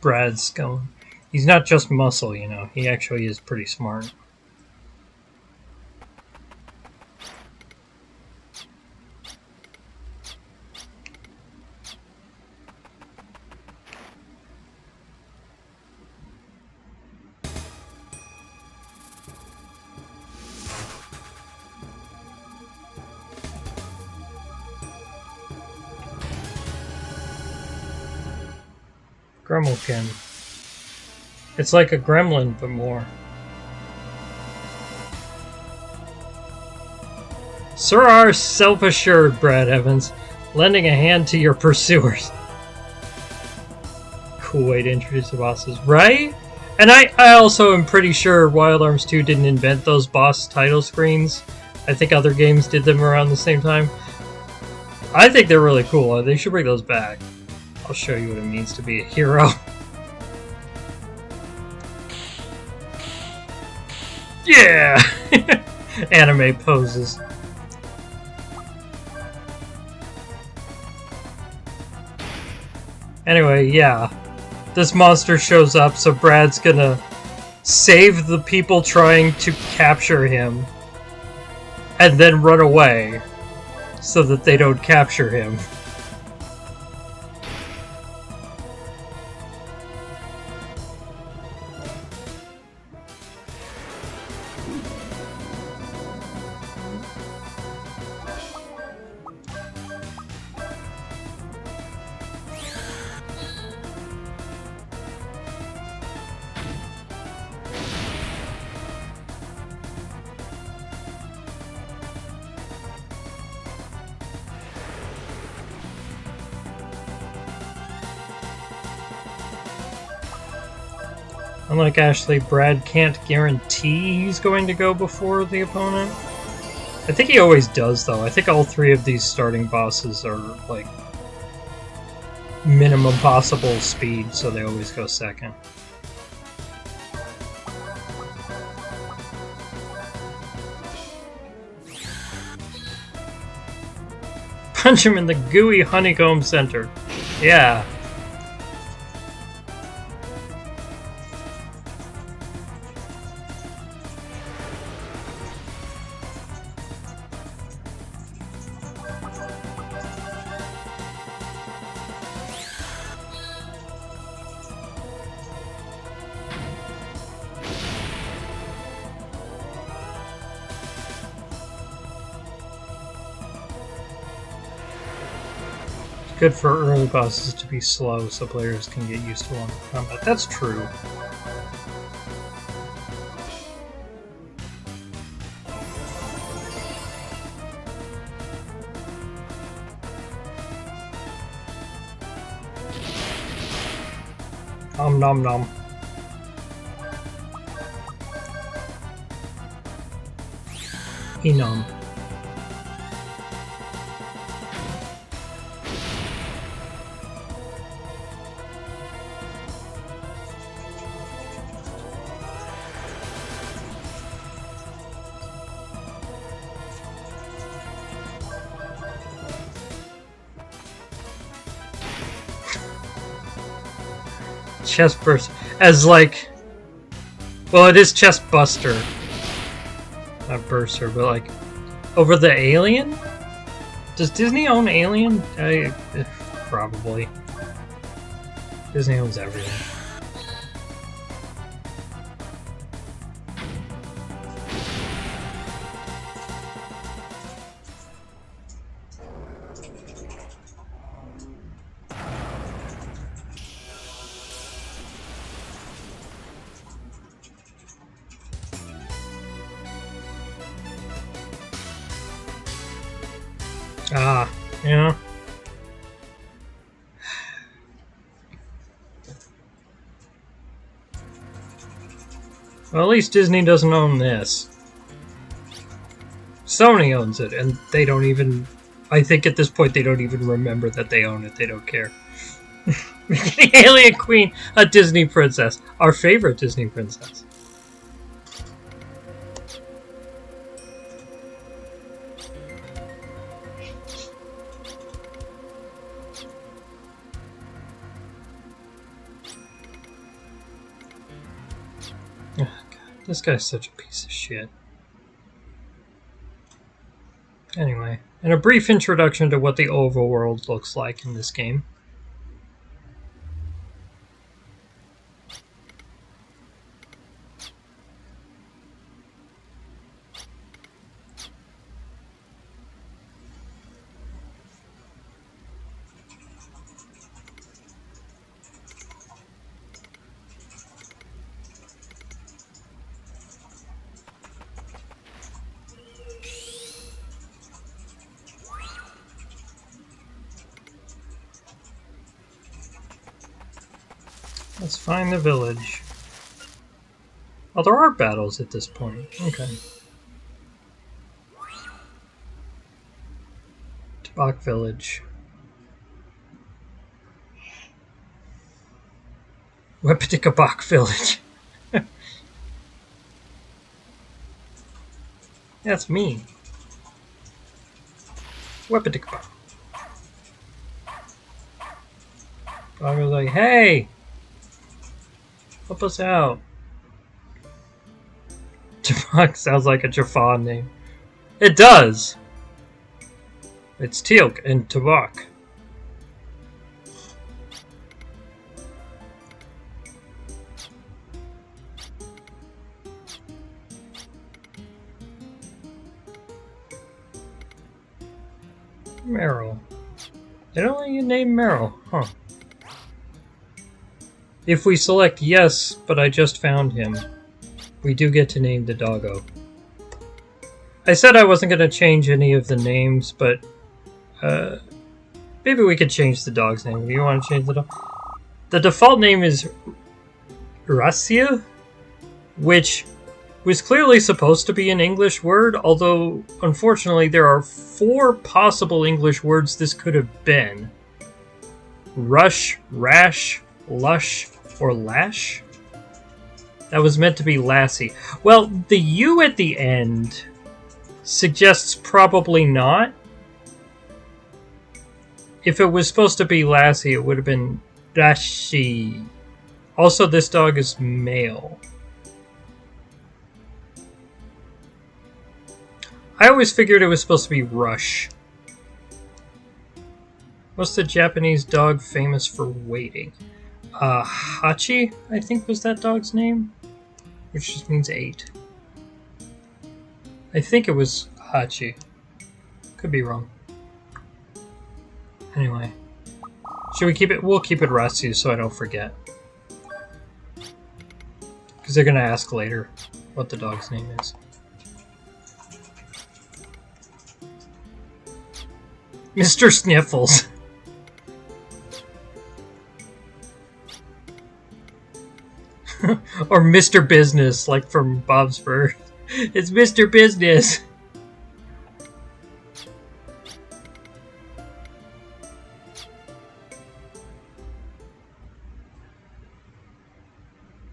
Brad's going. He's not just muscle, you know. He actually is pretty smart. Gremlkin. It's like a gremlin, but more. Sir are self-assured, Brad Evans, lending a hand to your pursuers. Cool way to introduce the bosses, right? And I also am pretty sure Wild Arms 2 didn't invent those boss title screens. I think other games did them around the same time. I think they're really cool. They should bring those back. I'll show you what it means to be a hero. Yeah! Anime poses. Anyway, yeah. This monster shows up, so Brad's gonna save the people trying to capture him and then run away so that they don't capture him. Unlike Ashley, Brad can't guarantee he's going to go before the opponent. I think he always does, though. I think all three of these starting bosses are, like, minimum possible speed, so they always go second. Punch him in the gooey honeycomb center. Yeah. Good for early bosses to be slow so players can get used to longer combat. That's true. Nom nom. Enum. Chest burst as like, well, it is chest buster, not burster, but like over the Alien. Does Disney own Alien? Probably. Disney owns everything. Ah, yeah. Well, at least Disney doesn't own this. Sony owns it, and they don't even... I think at this point they don't even remember that they own it. They don't care. The Alien Queen, a Disney princess. Our favorite Disney princess. Oh, God, this guy's such a piece of shit. Anyway, and a brief introduction to what the overworld looks like in this game. Let's find the village. Oh, there are battles at this point. Okay. Tabak Village. Wepitikabak Village. That's me. Weapon-tick-bop. I was like, hey! Help us out. Tabak sounds like a Jaffa name. It does! It's Teal'c and Tabak. Meryl. They don't let you name Meryl, huh? If we select yes, but I just found him, we do get to name the doggo. I said I wasn't going to change any of the names, but maybe we could change the dog's name. Do you want to change the dog? The default name is Rasia, which was clearly supposed to be an English word, although unfortunately there are 4 possible English words this could have been. Rush, rash, lush, or lash? That was meant to be lassie. Well, the U at the end suggests probably not. If it was supposed to be lassie, it would have been dashi. Also, this dog is male. I always figured it was supposed to be Rush. What's the Japanese dog famous for waiting? Hachi, I think was that dog's name, which just means 8. I think it was Hachi. Could be wrong. Anyway. Should we keep it? We'll keep it Ratsu so I don't forget. Because they're going to ask later what the dog's name is. Mr. Sniffles. Or Mr. Business, like from Bob's Burgers. It's Mr. Business.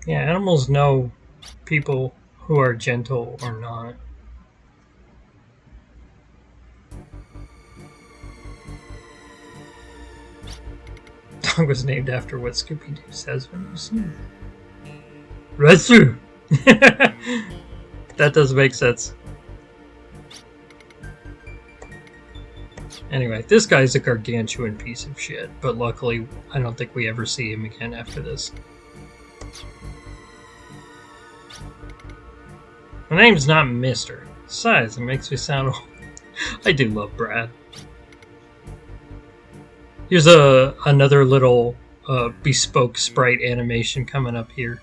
Yeah, animals know people who are gentle or not. Dog was named after what Scooby-Doo says when you sneeze. Ratsu! That does make sense. Anyway, this guy's a gargantuan piece of shit, but luckily I don't think we ever see him again after this. My name's not Mr. Besides, it makes me sound old. I do love Brad. Here's another little bespoke sprite animation coming up here.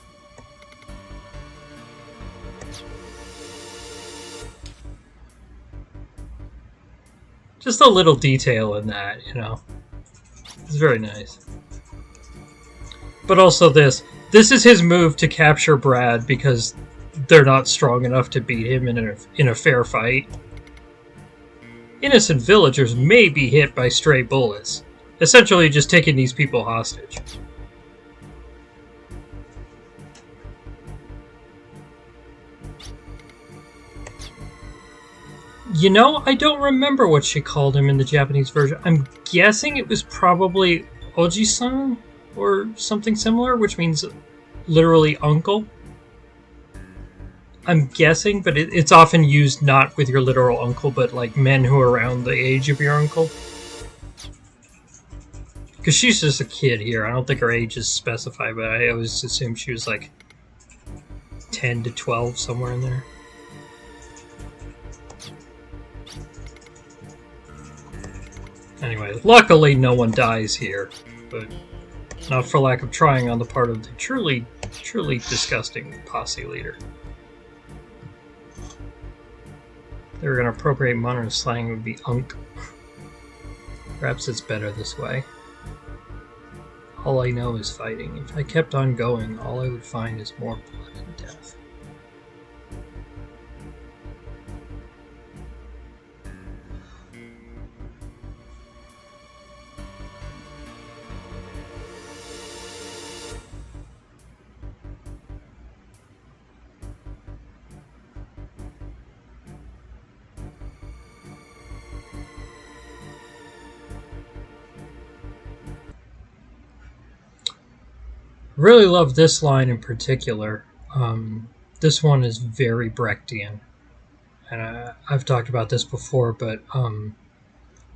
Just a little detail in that, you know. It's very nice. But also this is his move to capture Brad because they're not strong enough to beat him in a fair fight. Innocent villagers may be hit by stray bullets, essentially just taking these people hostage. You know, I don't remember what she called him in the Japanese version. I'm guessing it was probably Oji-san or something similar, which means literally uncle. I'm guessing, but it's often used not with your literal uncle, but like men who are around the age of your uncle. Because she's just a kid here. I don't think her age is specified, but I always assumed she was like 10 to 12, somewhere in there. Anyway, luckily no one dies here, but not for lack of trying on the part of the truly, truly disgusting posse leader. They were going to appropriate modern slang, it would be unk. Perhaps it's better this way. All I know is fighting. If I kept on going, all I would find is more blood and death. Really love this line in particular. This one is very Brechtian. And I've talked about this before, but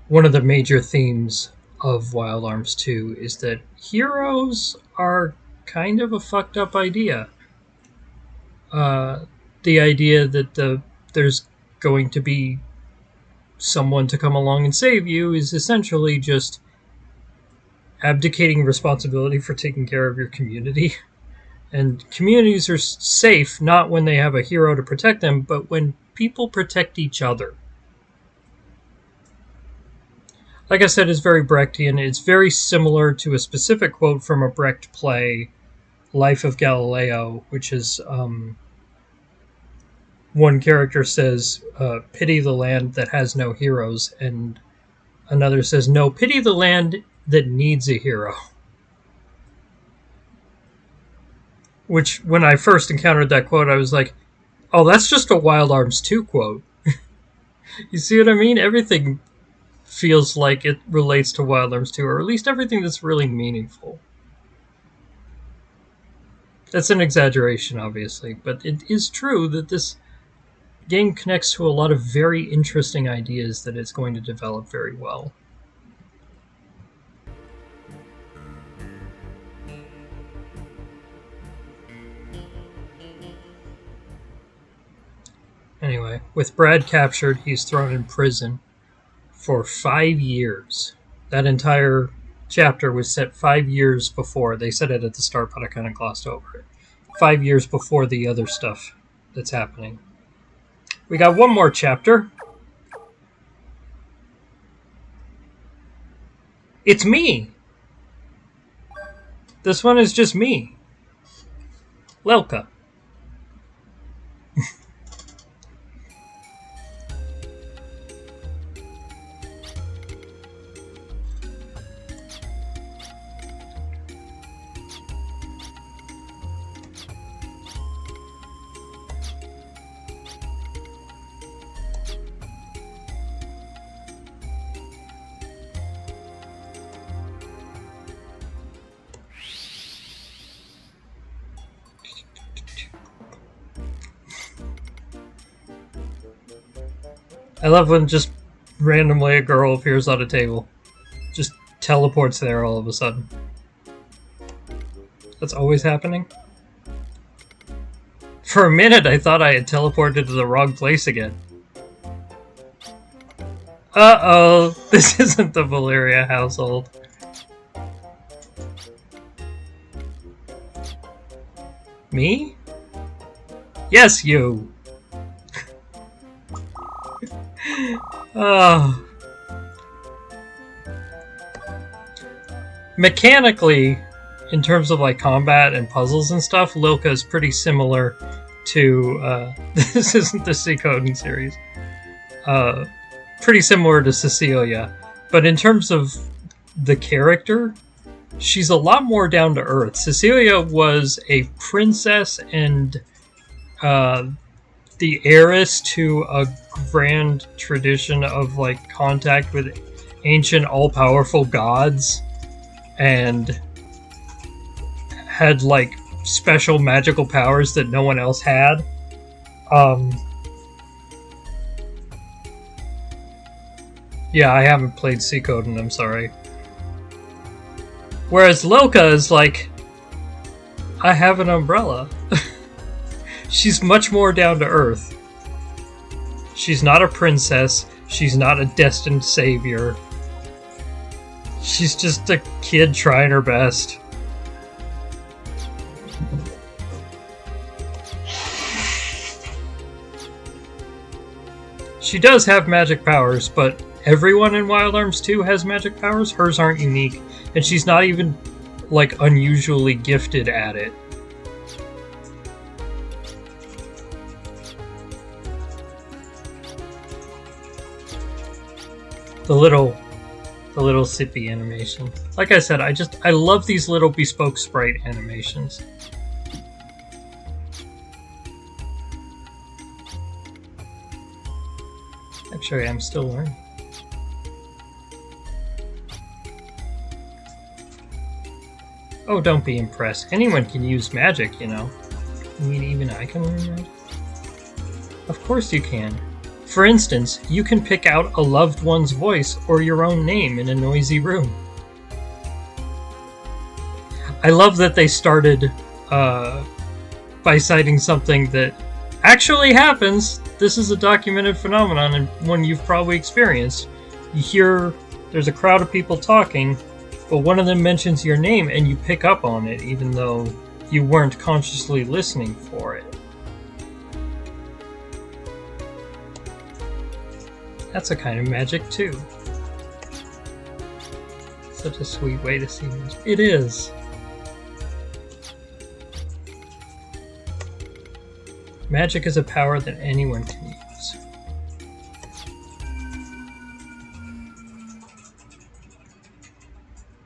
one of the major themes of Wild Arms 2 is that heroes are kind of a fucked up idea. The idea that there's going to be someone to come along and save you is essentially just abdicating responsibility for taking care of your community. And communities are safe not when they have a hero to protect them, but when people protect each other. Like I said, it's very Brechtian. It's very similar to a specific quote from a Brecht play, Life of Galileo, which is one character says, pity the land that has no heroes, and another says, no, pity the land that needs a hero. Which, when I first encountered that quote, I was like, oh, that's just a Wild Arms 2 quote. You see what I mean? Everything feels like it relates to Wild Arms 2, or at least everything that's really meaningful. That's an exaggeration, obviously, but it is true that this game connects to a lot of very interesting ideas that it's going to develop very well. Anyway, with Brad captured, he's thrown in prison for 5 years. That entire chapter was set 5 years before. They said it at the start, but I kind of glossed over it. 5 years before the other stuff that's happening. We got one more chapter. It's me. This one is just me. Lilka. I love when just randomly a girl appears on a table. Just teleports there all of a sudden. That's always happening? For a minute I thought I had teleported to the wrong place again. Uh-oh, this isn't the Valeria household. Me? Yes, you! Oh. Mechanically, in terms of like combat and puzzles and stuff, Lilka is pretty similar to this isn't the Suikoden series. Pretty similar to Cecilia, but in terms of the character, she's a lot more down to earth. Cecilia was a princess and the heiress to a grand tradition of like contact with ancient all-powerful gods, and had like special magical powers that no one else had. Yeah, I haven't played Suikoden, I'm sorry. Whereas Lilka is like, I have an umbrella. She's much more down to earth. She's not a princess. She's not a destined savior. She's just a kid trying her best. She does have magic powers, but everyone in Wild Arms 2 has magic powers. Hers aren't unique, and she's not even, like, unusually gifted at it. The little sippy animation. Like I said, I love these little bespoke sprite animations. Actually, I'm still learning. Oh, don't be impressed. Anyone can use magic, you know. You mean even I can learn magic? Of course you can. For instance, you can pick out a loved one's voice or your own name in a noisy room. I love that they started by citing something that actually happens. This is a documented phenomenon and one you've probably experienced. You hear there's a crowd of people talking, but one of them mentions your name and you pick up on it even though you weren't consciously listening for it. That's a kind of magic too. Such a sweet way to see magic. It is. Magic is a power that anyone can use.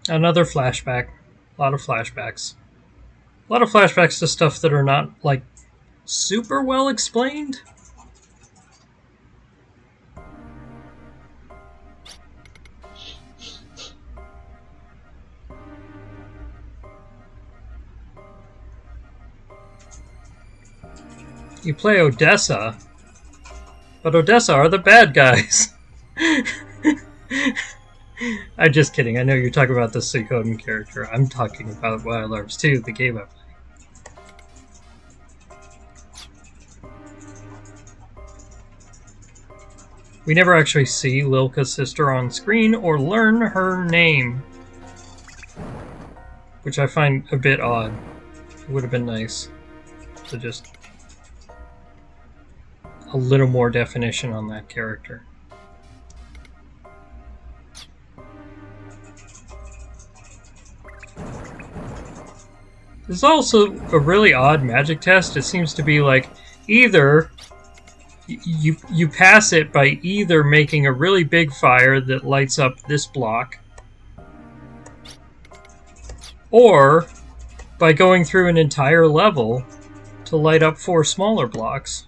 Another flashback. A lot of flashbacks. A lot of flashbacks to stuff that are not, like, super well explained. You play Odessa, but Odessa are the bad guys. I'm just kidding. I know you're talking about the Suikoden character. I'm talking about Wild Arms 2, the game I play. We never actually see Lilka's sister on screen or learn her name, which I find a bit odd. It would have been nice to just a little more definition on that character. There's also a really odd magic test. It seems to be like either you pass it by either making a really big fire that lights up this block, or by going through an entire level to light up 4 smaller blocks.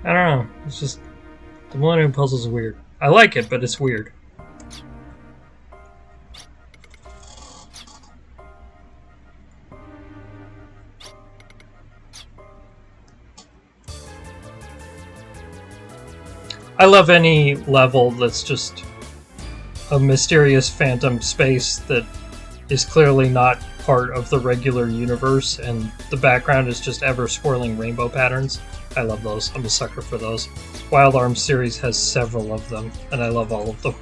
I don't know. It's just the Millennium Puzzle is weird. I like it, but it's weird. I love any level that's just a mysterious phantom space that is clearly not part of the regular universe, and the background is just ever swirling rainbow patterns. I love those. I'm a sucker for those. Wild Arms series has several of them, and I love all of them.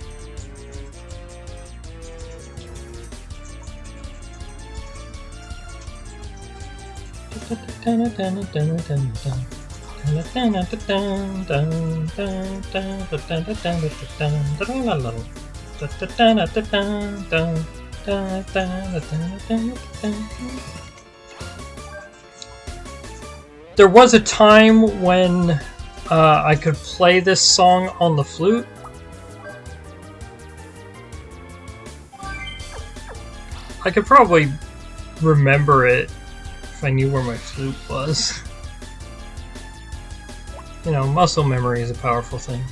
There was a time when I could play this song on the flute. I could probably remember it if I knew where my flute was. You know, muscle memory is a powerful thing.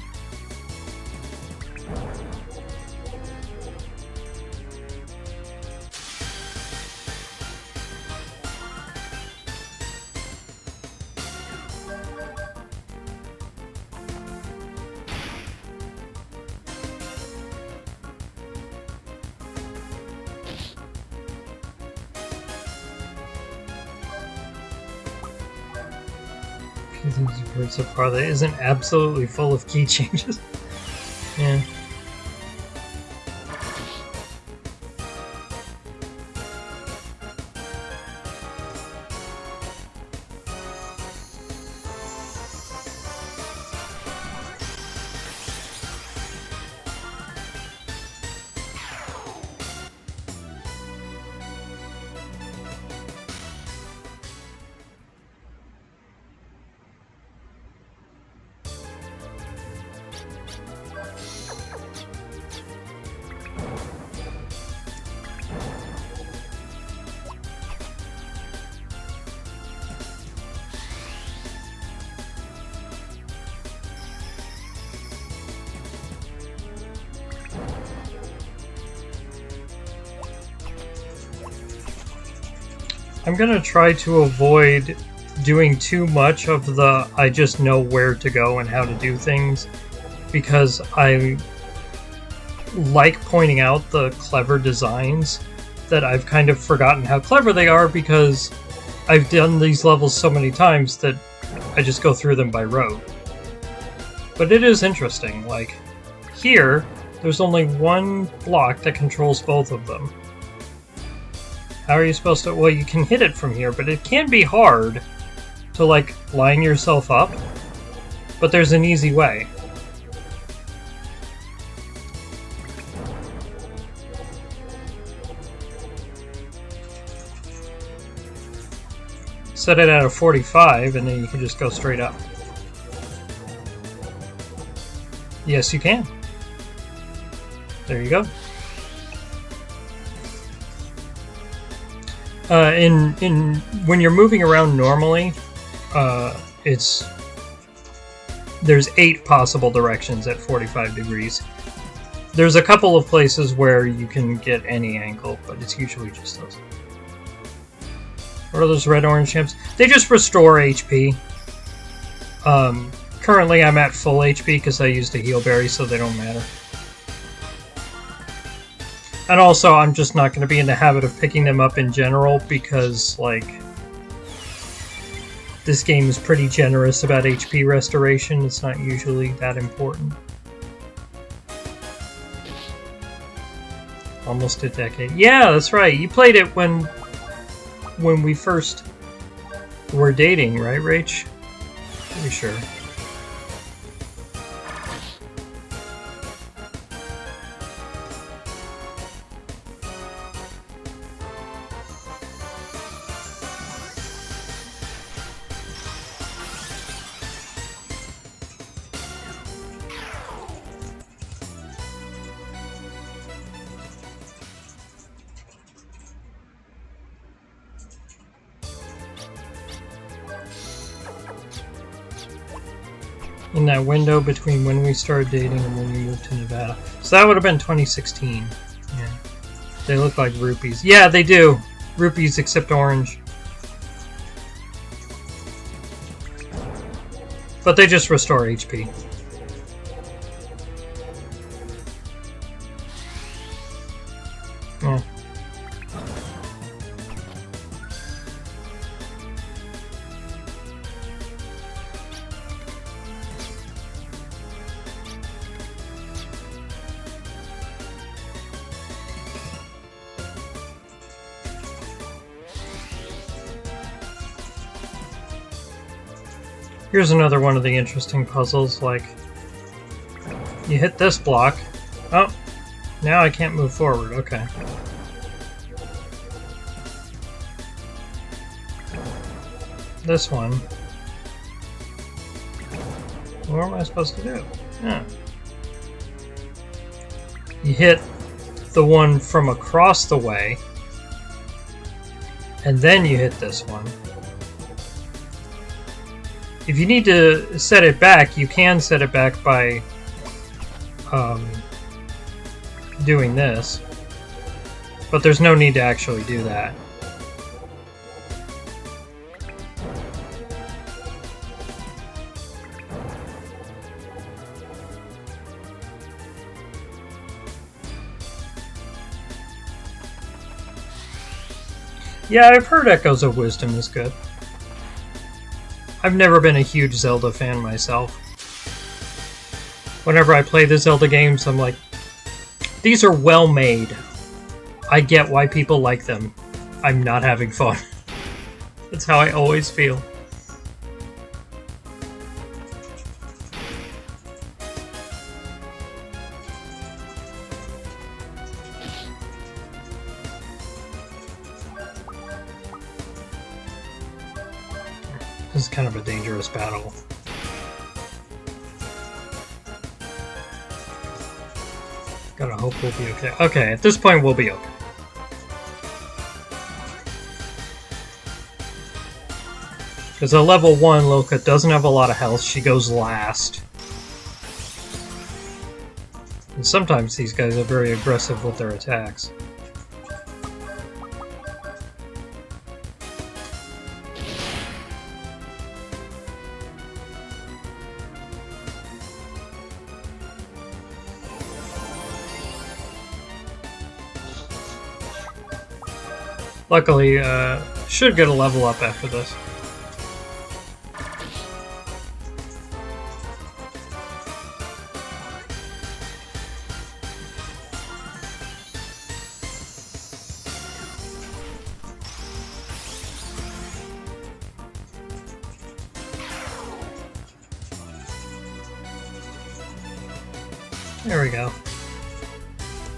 So far that isn't absolutely full of key changes. Yeah. I'm gonna try to avoid doing too much of the I just know where to go and how to do things, because I like pointing out the clever designs that I've kind of forgotten how clever they are because I've done these levels so many times that I just go through them by rote. But it is interesting, like, here, there's only one block that controls both of them. How are you supposed to... Well, you can hit it from here, but it can be hard to, like, line yourself up. But there's an easy way. Set it at a 45, and then you can just go straight up. Yes, you can. There you go. When you're moving around normally, there's 8 possible directions at 45 degrees. There's a couple of places where you can get any angle, but it's usually just those. What are those red-orange champs? They just restore HP. Currently I'm at full HP because I used a heal berry, so they don't matter. And also, I'm just not going to be in the habit of picking them up in general because, like, this game is pretty generous about HP restoration. It's not usually that important. Almost a decade. Yeah, that's right. You played it when we first were dating, right, Rach? Pretty sure. In that window between when we started dating and when we moved to Nevada. So that would have been 2016. Yeah. They look like rupees. Yeah, they do. Rupees except orange. But they just restore HP. Oh. Here's another one of the interesting puzzles, like, you hit this block. Oh, now I can't move forward, okay. This one. What am I supposed to do? Yeah. You hit the one from across the way, and then you hit this one. If you need to set it back, you can set it back by doing this. But there's no need to actually do that. Yeah, I've heard Echoes of Wisdom is good. I've never been a huge Zelda fan myself. Whenever I play the Zelda games, I'm like, these are well made. I get why people like them. I'm not having fun. That's how I always feel. This is kind of a dangerous battle. Gotta hope we'll be okay. Okay, at this point we'll be okay. Because a level 1 Lilka doesn't have a lot of health, she goes last. And sometimes these guys are very aggressive with their attacks. Luckily, should get a level up after this. There we go.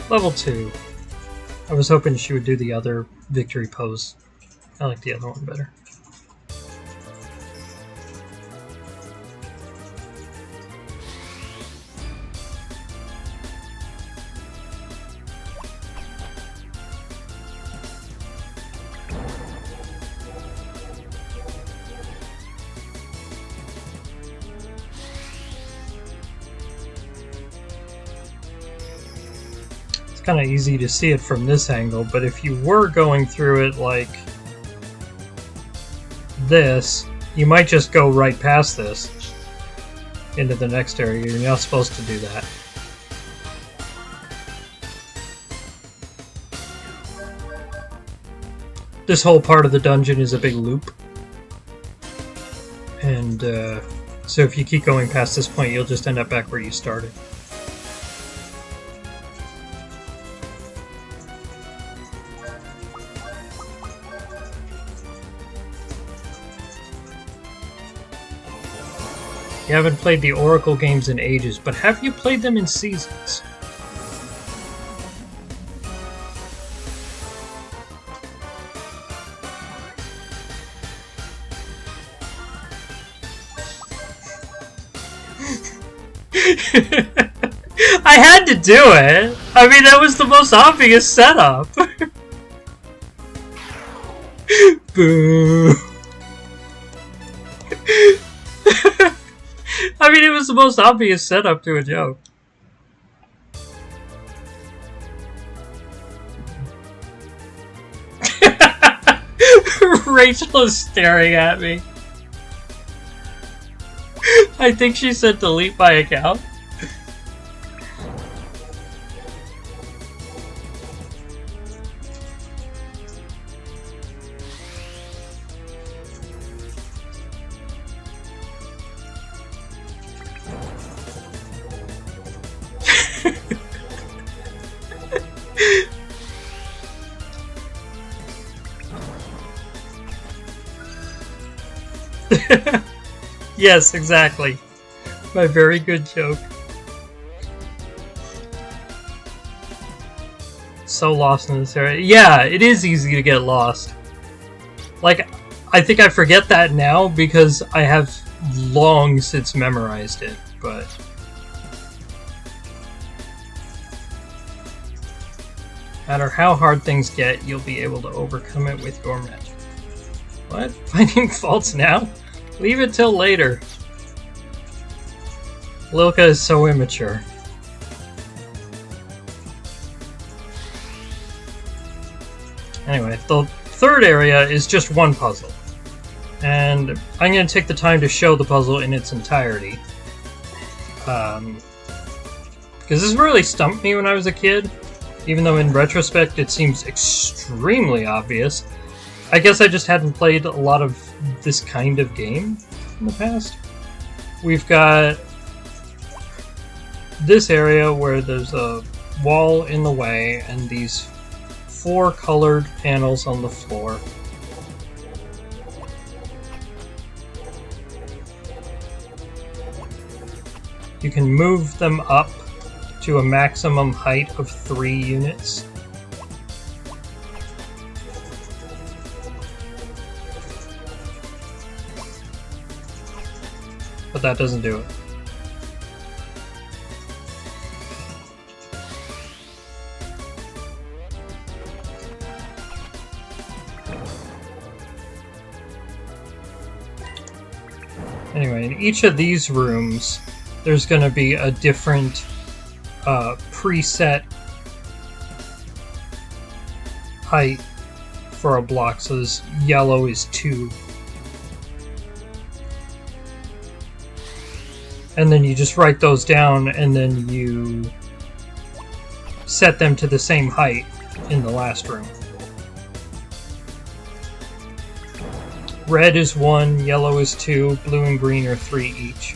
Level 2. I was hoping she would do the other victory pose. I like the other one better. Kind of easy to see it from this angle, but if you were going through it like this, you might just go right past this into the next area. You're not supposed to do that. This whole part of the dungeon is a big loop, and so if you keep going past this point, you'll just end up back where you started. You haven't played the Oracle games in ages, but have you played them in seasons? I had to do it! I mean, that was the most obvious setup! Boo! I mean, it was the most obvious setup to a joke. Rachel is staring at me. I think she said delete my account. Yes, exactly. My very good joke. So lost in this area. Yeah, it is easy to get lost. Like, I think I forget that now because I have long since memorized it, but... no matter how hard things get, you'll be able to overcome it with your magic. What? Finding faults now? Leave it till later. Lilka is so immature. Anyway, the third area is just one puzzle. And I'm going to take the time to show the puzzle in its entirety. Because this really stumped me when I was a kid. Even though in retrospect it seems extremely obvious. I guess I just hadn't played a lot of this kind of game in the past. We've got this area where there's a wall in the way and these 4 colored panels on the floor. You can move them up to a maximum height of 3 units. But that doesn't do it. Anyway, in each of these rooms, there's going to be a different preset height for a block. So this yellow is 2. And then you just write those down, and then you set them to the same height in the last room. Red is 1, yellow is 2, blue and green are 3 each.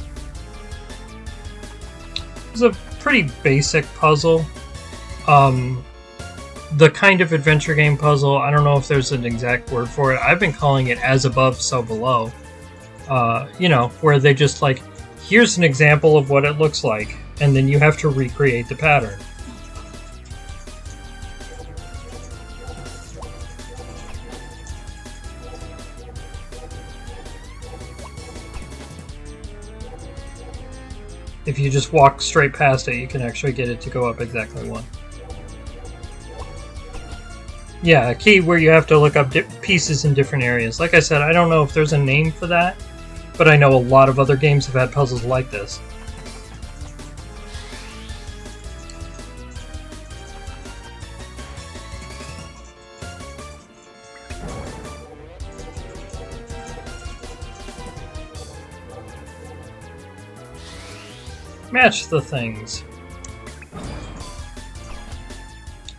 It's a pretty basic puzzle. The kind of adventure game puzzle, I don't know if there's an exact word for it. I've been calling it as above, so below. You know, where they just like, here's an example of what it looks like, and then you have to recreate the pattern. If you just walk straight past it, you can actually get it to go up exactly 1. Yeah, a key where you have to look up pieces in different areas. Like I said, I don't know if there's a name for that, but I know a lot of other games have had puzzles like this. Match the things.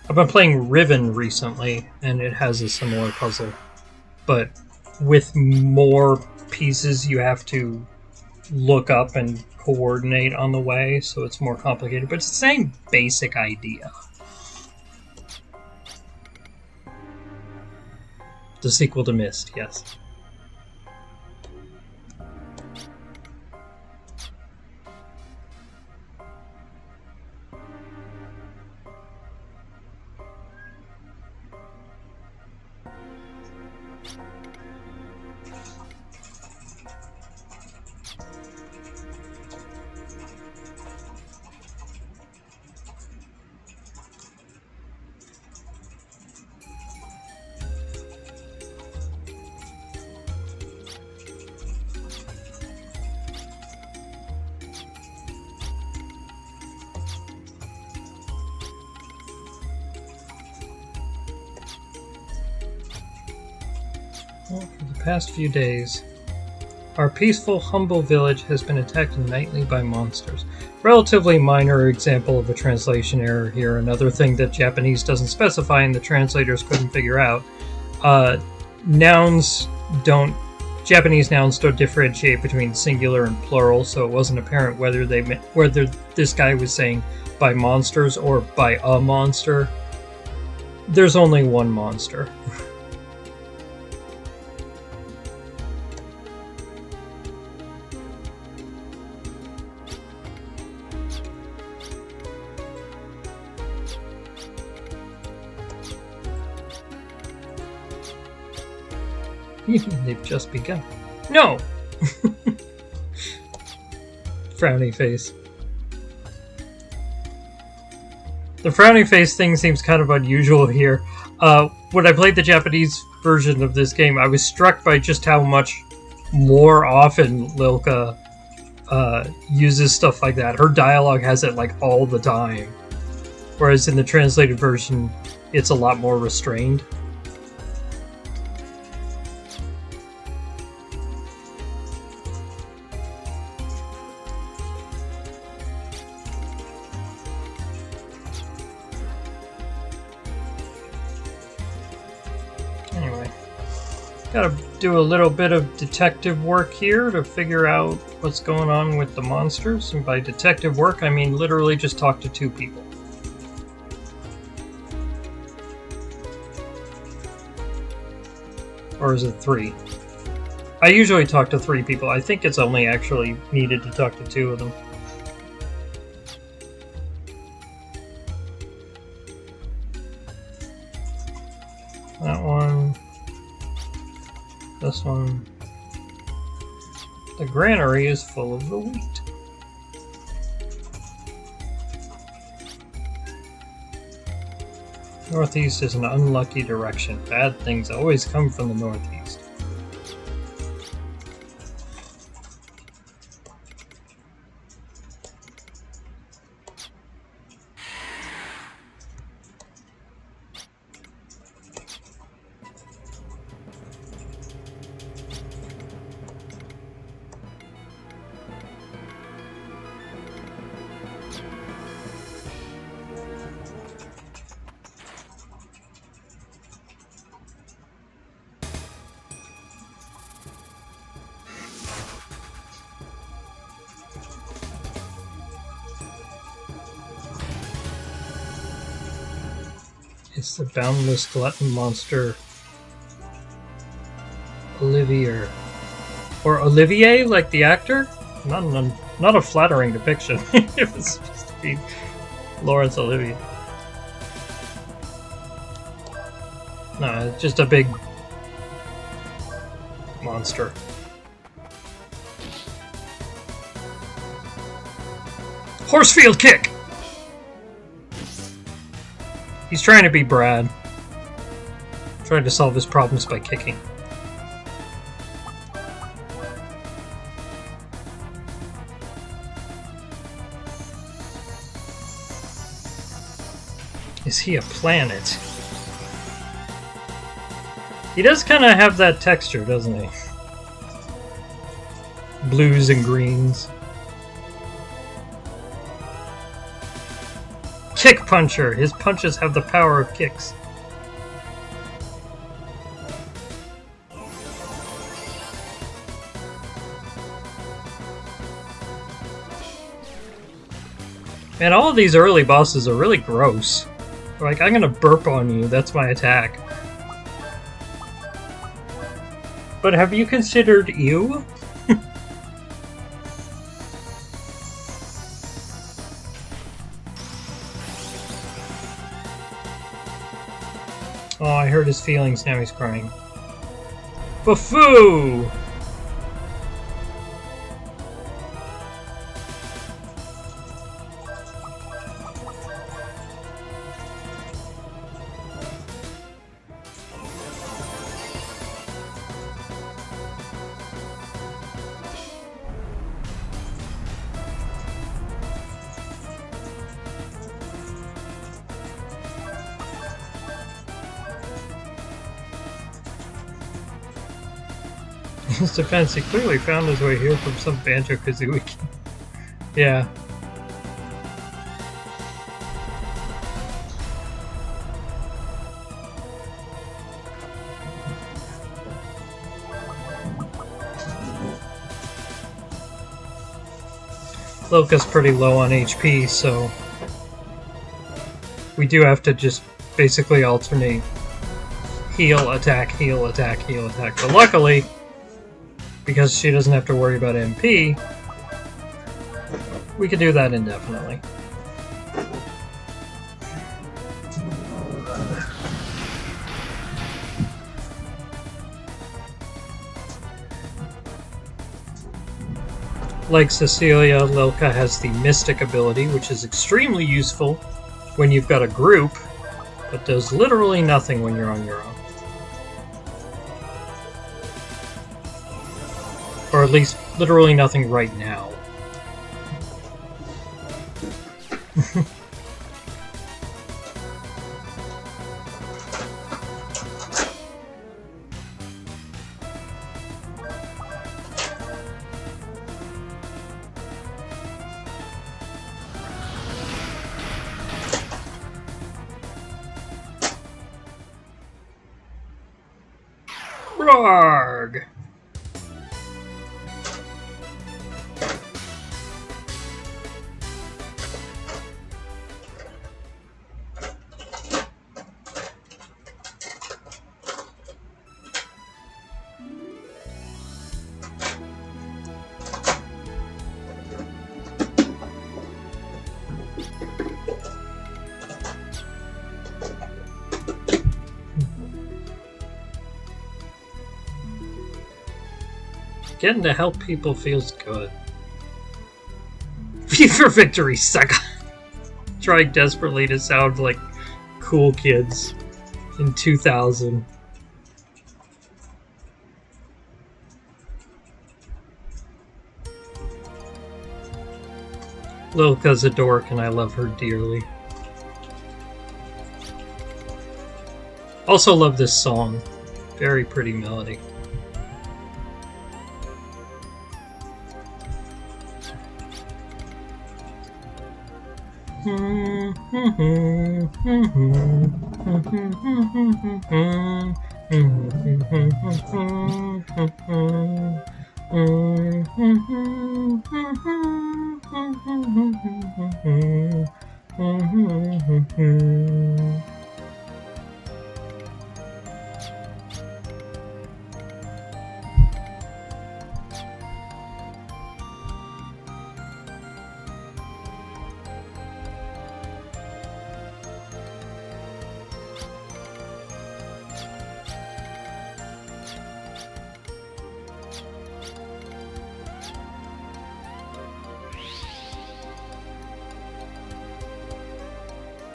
I've been playing Riven recently, and it has a similar puzzle, but with more pieces you have to look up and coordinate on the way, so it's more complicated, but it's the same basic idea. The sequel to Myst, yes. For the past few days, our peaceful, humble village has been attacked nightly by monsters. Relatively minor example of a translation error here. Another thing that Japanese doesn't specify and the translators couldn't figure out. Japanese nouns don't differentiate between singular and plural, so it wasn't apparent whether this guy was saying by monsters or by a monster. There's only one monster. They've just begun. No! Frowny face. The frowny face thing seems kind of unusual here. When I played the Japanese version of this game, I was struck by just how much more often Lilka uses stuff like that. Her dialogue has it like all the time. Whereas in the translated version, it's a lot more restrained. Gotta do a little bit of detective work here to figure out what's going on with the monsters. And by detective work, I mean literally just talk to 2 people. Or is it 3? I usually talk to 3 people. I think it's only actually needed to talk to 2 of them. That one. This one. The granary is full of the wheat. Northeast is an unlucky direction. Bad things always come from the northeast. It's the boundless glutton monster Olivier. Or Olivier, like the actor? Not a flattering depiction. It was supposed to be Laurence Olivier. No, it's just a big monster. Horsefield kick! He's trying to be Brad. Trying to solve his problems by kicking. Is he a planet? He does kind of have that texture, doesn't he? Blues and greens. Kick puncher! His punches have the power of kicks. Man, all of these early bosses are really gross. Like, I'm gonna burp on you, that's my attack. But have you considered you? Oh, I hurt his feelings, now he's crying. Bufoo! His defense, he clearly found his way here from some Banjo-Kazooie. Yeah. Lilka's pretty low on HP, so we do have to just basically alternate heal, attack, heal, attack, heal, attack. But luckily, because she doesn't have to worry about MP, we can do that indefinitely. Like Cecilia, Lilka has the Mystic ability, which is extremely useful when you've got a group, but does literally nothing when you're on your own. Or at least, literally nothing right now. Roarg! Getting to help people feels good. V for victory, sucker! Trying desperately to sound like cool kids in 2000. Lilka's a dork and I love her dearly. Also love this song. Very pretty melody.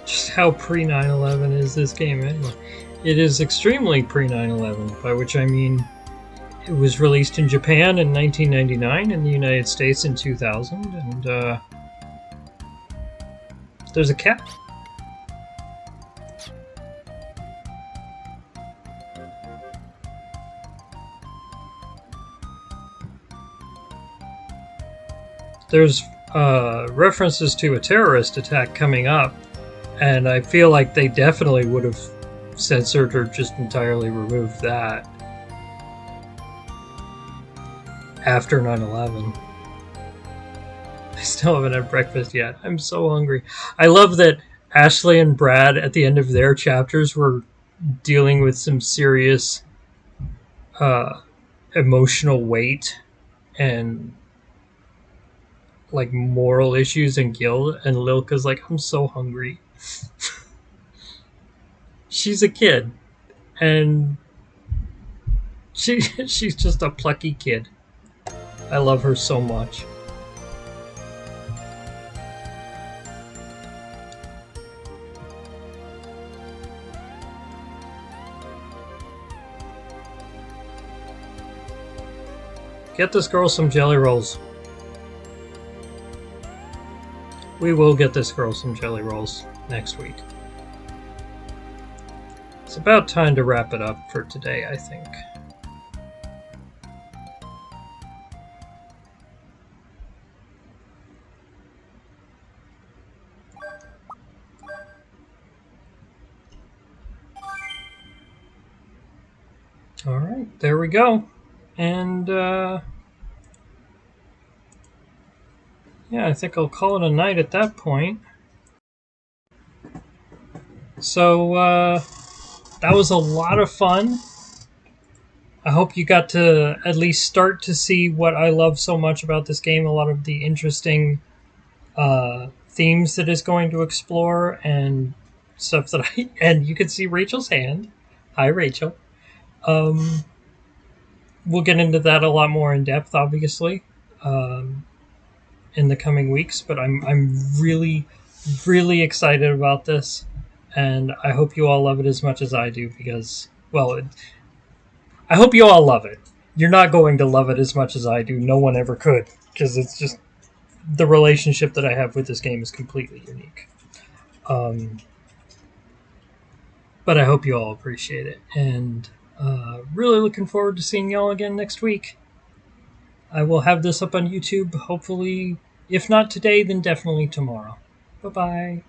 just how pre 9/11 is this game. It is extremely pre 9/11, by which I mean it was released in Japan in 1999, in the United States in 2000, and there's a cat. There's references to a terrorist attack coming up, and I feel like they definitely would have censored or just entirely removed that after 9/11. I still haven't had breakfast yet. I'm so hungry. I love that Ashley and Brad at the end of their chapters were dealing with some serious emotional weight and like moral issues and guilt, and Lilka's like, I'm so hungry. She's a kid, and she's just a plucky kid. I love her so much. Get this girl some jelly rolls. We will get this girl some jelly rolls next week. It's about time to wrap it up for today, I think. Alright, there we go. And, yeah, I think I'll call it a night at that point. So, that was a lot of fun. I hope you got to at least start to see what I love so much about this game, a lot of the interesting themes that it's going to explore, and stuff that and you can see Rachel's hand. Hi, Rachel. We'll get into that a lot more in depth, obviously, in the coming weeks, but I'm really, really excited about this, and I hope you all love it as much as I do, because, well, I hope you all love it. You're not going to love it as much as I do. No one ever could, because it's just, the relationship that I have with this game is completely unique. But I hope you all appreciate it, and really looking forward to seeing y'all again next week. I will have this up on YouTube, hopefully, if not today, then definitely tomorrow. Bye-bye.